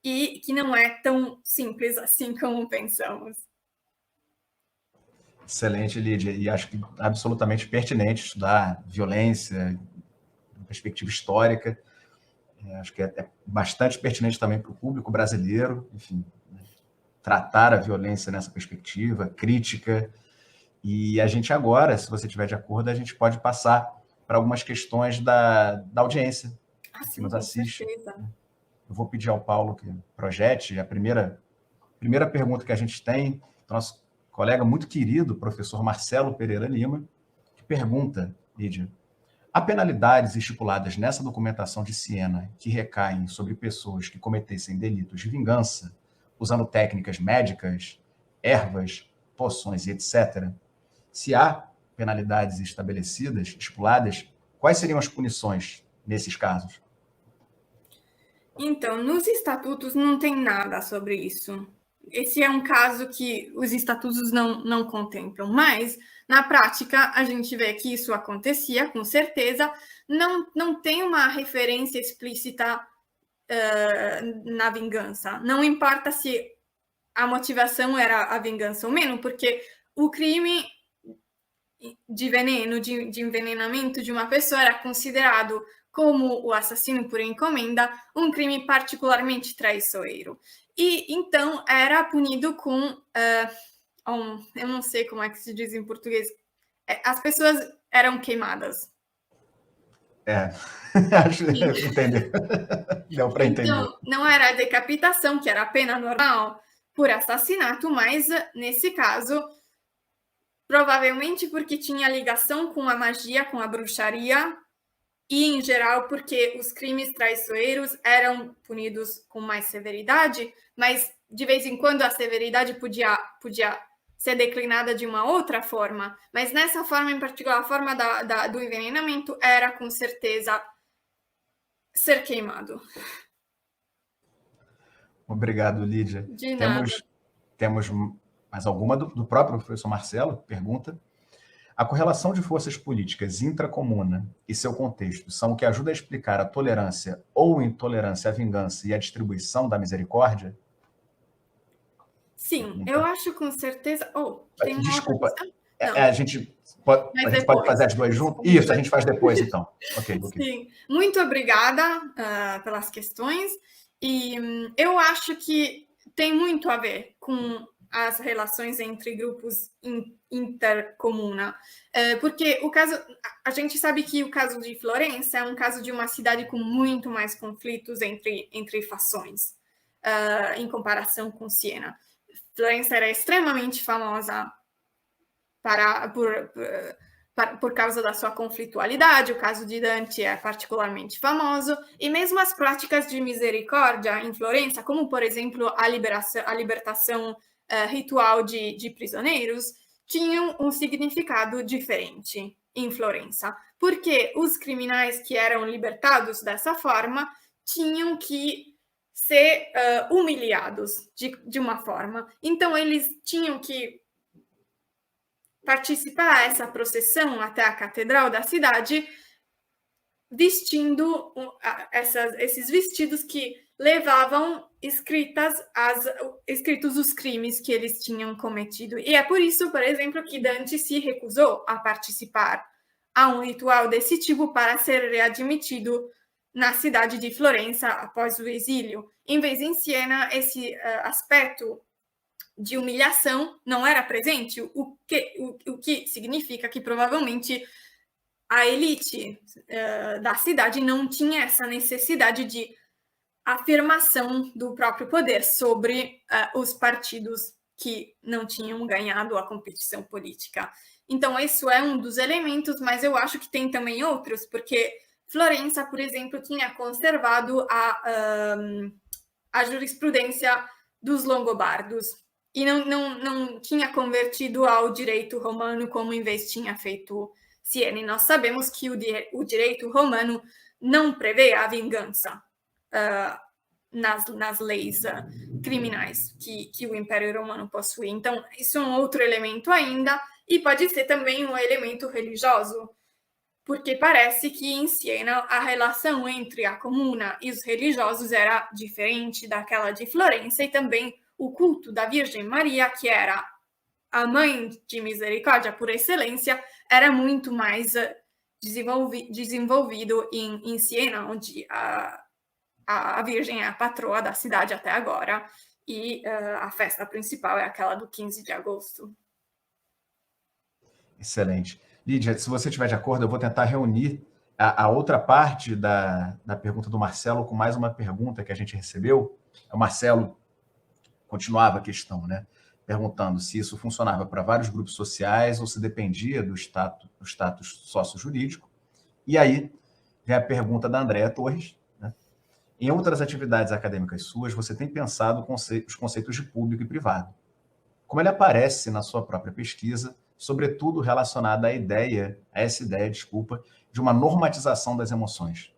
e que não é tão simples assim como pensamos. Excelente, Lídia, e acho que absolutamente pertinente estudar violência, perspectiva histórica. Acho que é bastante pertinente também para o público brasileiro, enfim, né, tratar a violência nessa perspectiva crítica. E a gente agora, se você estiver de acordo, a gente pode passar para algumas questões da audiência que nos assiste. Certeza. Eu vou pedir ao Paulo que projete a primeira pergunta que a gente tem, do nosso colega muito querido, professor Marcelo Pereira Lima, que pergunta, Lídia: há penalidades estipuladas nessa documentação de Siena que recaem sobre pessoas que cometessem delitos de vingança, usando técnicas médicas, ervas, poções e etc.? Se há penalidades estabelecidas, estipuladas, quais seriam as punições nesses casos? Então, nos estatutos não tem nada sobre isso. Esse é um caso que os estatutos não contemplam, mas na prática a gente vê que isso acontecia, com certeza. Não tem uma referência explícita na vingança. Não importa se a motivação era a vingança ou menos, porque o crime de veneno, de envenenamento de uma pessoa era considerado, como o assassino por encomenda, um crime particularmente traiçoeiro. E então era punido com eu não sei como é que se diz em português, as pessoas eram queimadas. Acho que entender. Deu para entender. Então, não era a decapitação, que era a pena normal por assassinato, mas nesse caso, provavelmente porque tinha ligação com a magia, com a bruxaria, e, em geral, porque os crimes traiçoeiros eram punidos com mais severidade, mas, de vez em quando, a severidade podia ser declinada de uma outra forma. Mas, nessa forma, em particular, a forma do envenenamento era, com certeza, ser queimado. Obrigado, Lídia. De nada. Temos mais alguma do próprio professor Marcelo? Pergunta: a correlação de forças políticas intracomuna e seu contexto são o que ajuda a explicar a tolerância ou intolerância à vingança e à distribuição da misericórdia? Sim, eu acho com certeza. Tem uma Desculpa, outra questão? a gente pode fazer as duas juntas? Isso, a gente faz depois, então. Ok. Sim, muito obrigada pelas questões. E eu acho que tem muito a ver com as relações entre grupos intercomuna. Porque a gente sabe que o caso de Florença é um caso de uma cidade com muito mais conflitos entre fações, em comparação com Siena. Florença era extremamente famosa por causa da sua conflitualidade. O caso de Dante é particularmente famoso, e mesmo as práticas de misericórdia em Florença, como, por exemplo, a libertação ritual de prisioneiros, tinham um significado diferente em Florença, porque os criminais que eram libertados dessa forma tinham que ser humilhados de uma forma. Então, eles tinham que participar dessa procissão até a catedral da cidade vestindo esses vestidos que levavam escritos os crimes que eles tinham cometido. E é por isso, por exemplo, que Dante se recusou a participar a um ritual desse tipo para ser readmitido na cidade de Florença após o exílio. Em vez em Siena, esse aspecto de humilhação não era presente, o que significa que provavelmente a elite da cidade não tinha essa necessidade de afirmação do próprio poder sobre os partidos que não tinham ganhado a competição política. Então, isso é um dos elementos, mas eu acho que tem também outros, porque Florença, por exemplo, tinha conservado a jurisprudência dos longobardos e não tinha convertido ao direito romano como em vez tinha feito Siena. E nós sabemos que o direito romano não prevê a vingança nas leis criminais que o Império Romano possui. Então, isso é um outro elemento ainda, e pode ser também um elemento religioso, porque parece que em Siena a relação entre a comuna e os religiosos era diferente daquela de Florença, e também o culto da Virgem Maria, que era a mãe de misericórdia por excelência, era muito mais desenvolvido em Siena, onde a Virgem é a patroa da cidade até agora, e a festa principal é aquela do 15 de agosto. Excelente. Lídia, se você estiver de acordo, eu vou tentar reunir a outra parte da pergunta do Marcelo com mais uma pergunta que a gente recebeu. O Marcelo continuava a questão, né? Perguntando se isso funcionava para vários grupos sociais ou se dependia do status sócio-jurídico. E aí vem a pergunta da Andréa Torres. Né? Em outras atividades acadêmicas suas, você tem pensado os conceitos de público e privado. Como ele aparece na sua própria pesquisa, sobretudo relacionada a essa ideia, de uma normatização das emoções.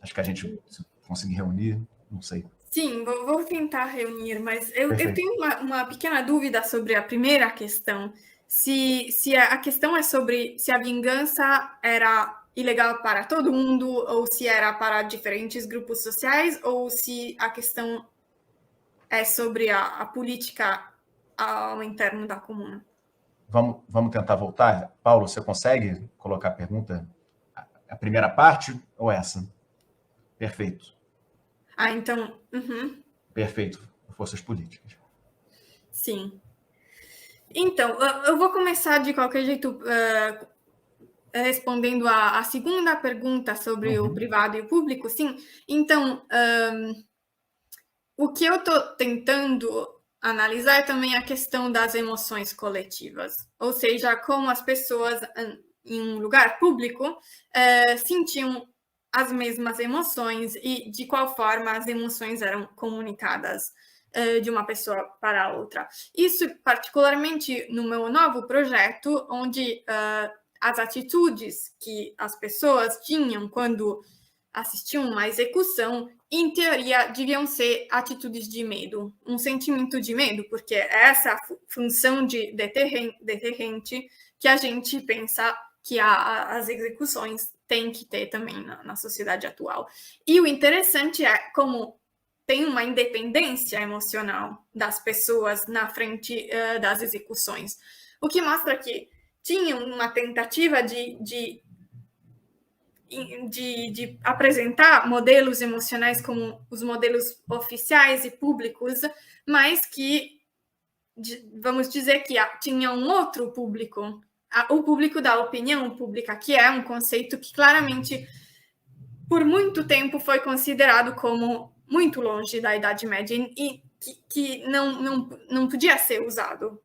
Acho que a gente conseguir reunir, não sei. Sim, vou tentar reunir, mas eu tenho uma pequena dúvida sobre a primeira questão. Se a questão é sobre se a vingança era ilegal para todo mundo, ou se era para diferentes grupos sociais, ou se a questão é sobre a política ao interno da comuna. Vamos tentar voltar? Paulo, você consegue colocar a pergunta? A primeira parte ou essa? Perfeito. Então... Perfeito. Forças políticas. Sim. Então, eu vou começar de qualquer jeito respondendo a segunda pergunta sobre o privado e o público, sim. Então, o que eu estou tentando analisar é também a questão das emoções coletivas, ou seja, como as pessoas em um lugar público sentiam as mesmas emoções e de qual forma as emoções eram comunicadas de uma pessoa para a outra. Isso particularmente no meu novo projeto, onde as atitudes que as pessoas tinham quando assistiam uma execução, em teoria, deviam ser atitudes de medo, um sentimento de medo, porque é essa função de deterrente que a gente pensa que as execuções têm que ter também na sociedade atual. E o interessante é como tem uma independência emocional das pessoas na frente das execuções, o que mostra que tinha uma tentativa de apresentar modelos emocionais como os modelos oficiais e públicos, mas que, vamos dizer que tinha um outro público, o público da opinião pública, que é um conceito que claramente, por muito tempo, foi considerado como muito longe da Idade Média e que não podia ser usado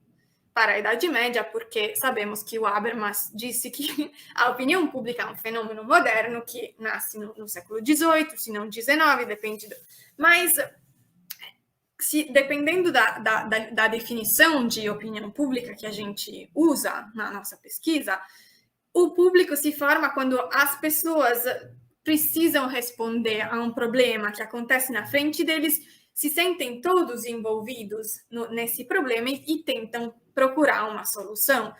para a Idade Média, porque sabemos que o Habermas disse que a opinião pública é um fenômeno moderno que nasce no século XVIII, se não XIX, depende. Mas, dependendo da definição de opinião pública que a gente usa na nossa pesquisa, o público se forma quando as pessoas precisam responder a um problema que acontece na frente deles, se sentem todos envolvidos nesse problema e tentam procurar uma solução.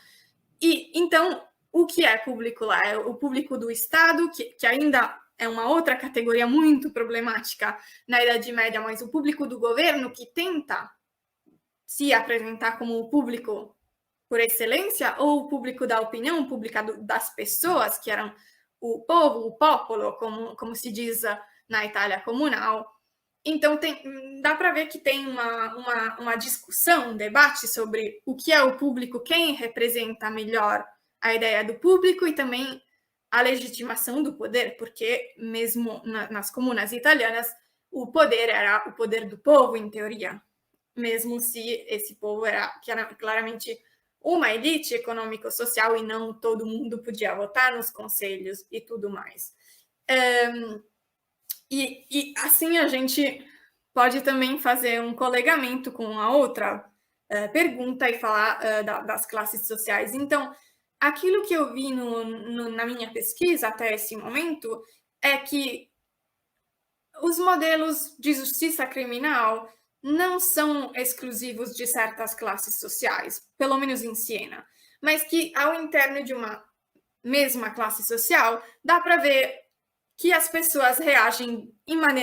E então o que é público lá? É o público do Estado, que ainda é uma outra categoria muito problemática na Idade Média, mas o público do governo, que tenta se apresentar como o público por excelência, ou o público da opinião, o público das pessoas, que eram o povo, o popolo, como se diz na Itália comunal. Então, dá para ver que tem uma discussão, um debate sobre o que é o público, quem representa melhor a ideia do público e também a legitimação do poder, porque mesmo nas comunas italianas, o poder era o poder do povo, em teoria, mesmo se esse povo era claramente uma elite econômico-social e não todo mundo podia votar nos conselhos e tudo mais. E assim a gente pode também fazer um colegamento com a outra pergunta e falar das classes sociais. Então, aquilo que eu vi na minha pesquisa até esse momento é que os modelos de justiça criminal não são exclusivos de certas classes sociais, pelo menos em Siena, mas que ao interno de uma mesma classe social dá para ver que as pessoas reagem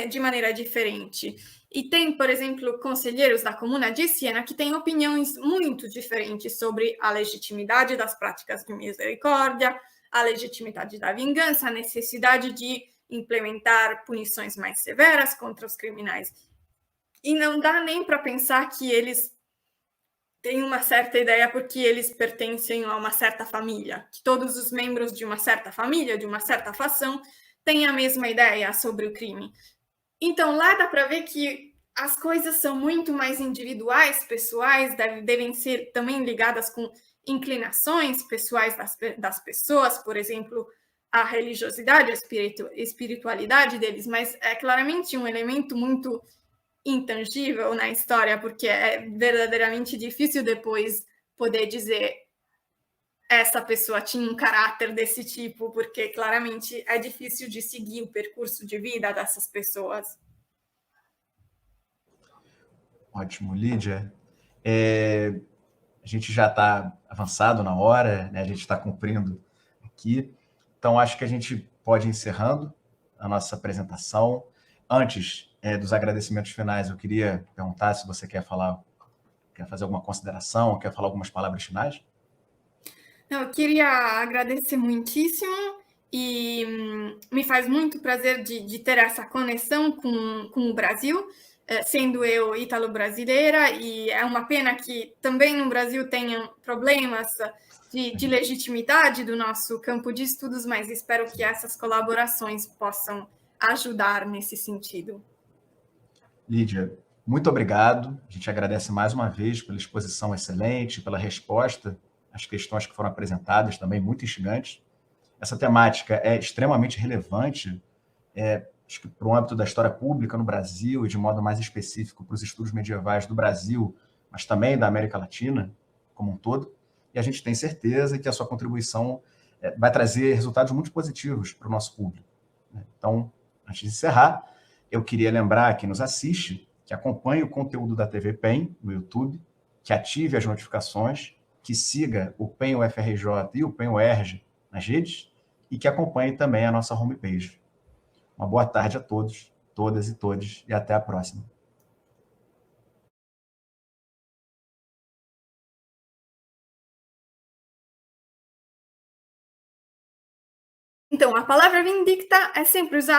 de maneira diferente. E tem, por exemplo, conselheiros da Comuna de Siena que têm opiniões muito diferentes sobre a legitimidade das práticas de misericórdia, a legitimidade da vingança, a necessidade de implementar punições mais severas contra os criminais. E não dá nem para pensar que eles têm uma certa ideia porque eles pertencem a uma certa família, que todos os membros de uma certa família, de uma certa facção, têm a mesma ideia sobre o crime. Então, lá dá para ver que as coisas são muito mais individuais, pessoais, devem ser também ligadas com inclinações pessoais das pessoas, por exemplo, a religiosidade, a espiritualidade deles, mas é claramente um elemento muito intangível na história, porque é verdadeiramente difícil depois poder dizer essa pessoa tinha um caráter desse tipo, porque claramente é difícil de seguir o percurso de vida dessas pessoas. Ótimo, Lídia. A gente já está avançado na hora, né? A gente está cumprindo aqui. Então, acho que a gente pode ir encerrando a nossa apresentação. Antes dos agradecimentos finais, eu queria perguntar se você quer fazer alguma consideração, quer falar algumas palavras finais? Eu queria agradecer muitíssimo e me faz muito prazer de ter essa conexão com o Brasil, sendo eu ítalo-brasileira, e é uma pena que também no Brasil tenham problemas de legitimidade do nosso campo de estudos, mas espero que essas colaborações possam ajudar nesse sentido. Lídia, muito obrigado. A gente agradece mais uma vez pela exposição excelente, pela resposta às questões que foram apresentadas, também muito instigantes. Essa temática é extremamente relevante, acho que para o âmbito da história pública no Brasil e, de modo mais específico, para os estudos medievais do Brasil, mas também da América Latina como um todo. E a gente tem certeza que a sua contribuição vai trazer resultados muito positivos para o nosso público. Então, antes de encerrar, eu queria lembrar quem nos assiste que acompanhe o conteúdo da TV PEN no YouTube, que ative as notificações, que siga o PEN UFRJ e o PEN UERJ nas redes e que acompanhe também a nossa homepage. Uma boa tarde a todos, todas e todes, e até a próxima. Então, a palavra vindicta é sempre usada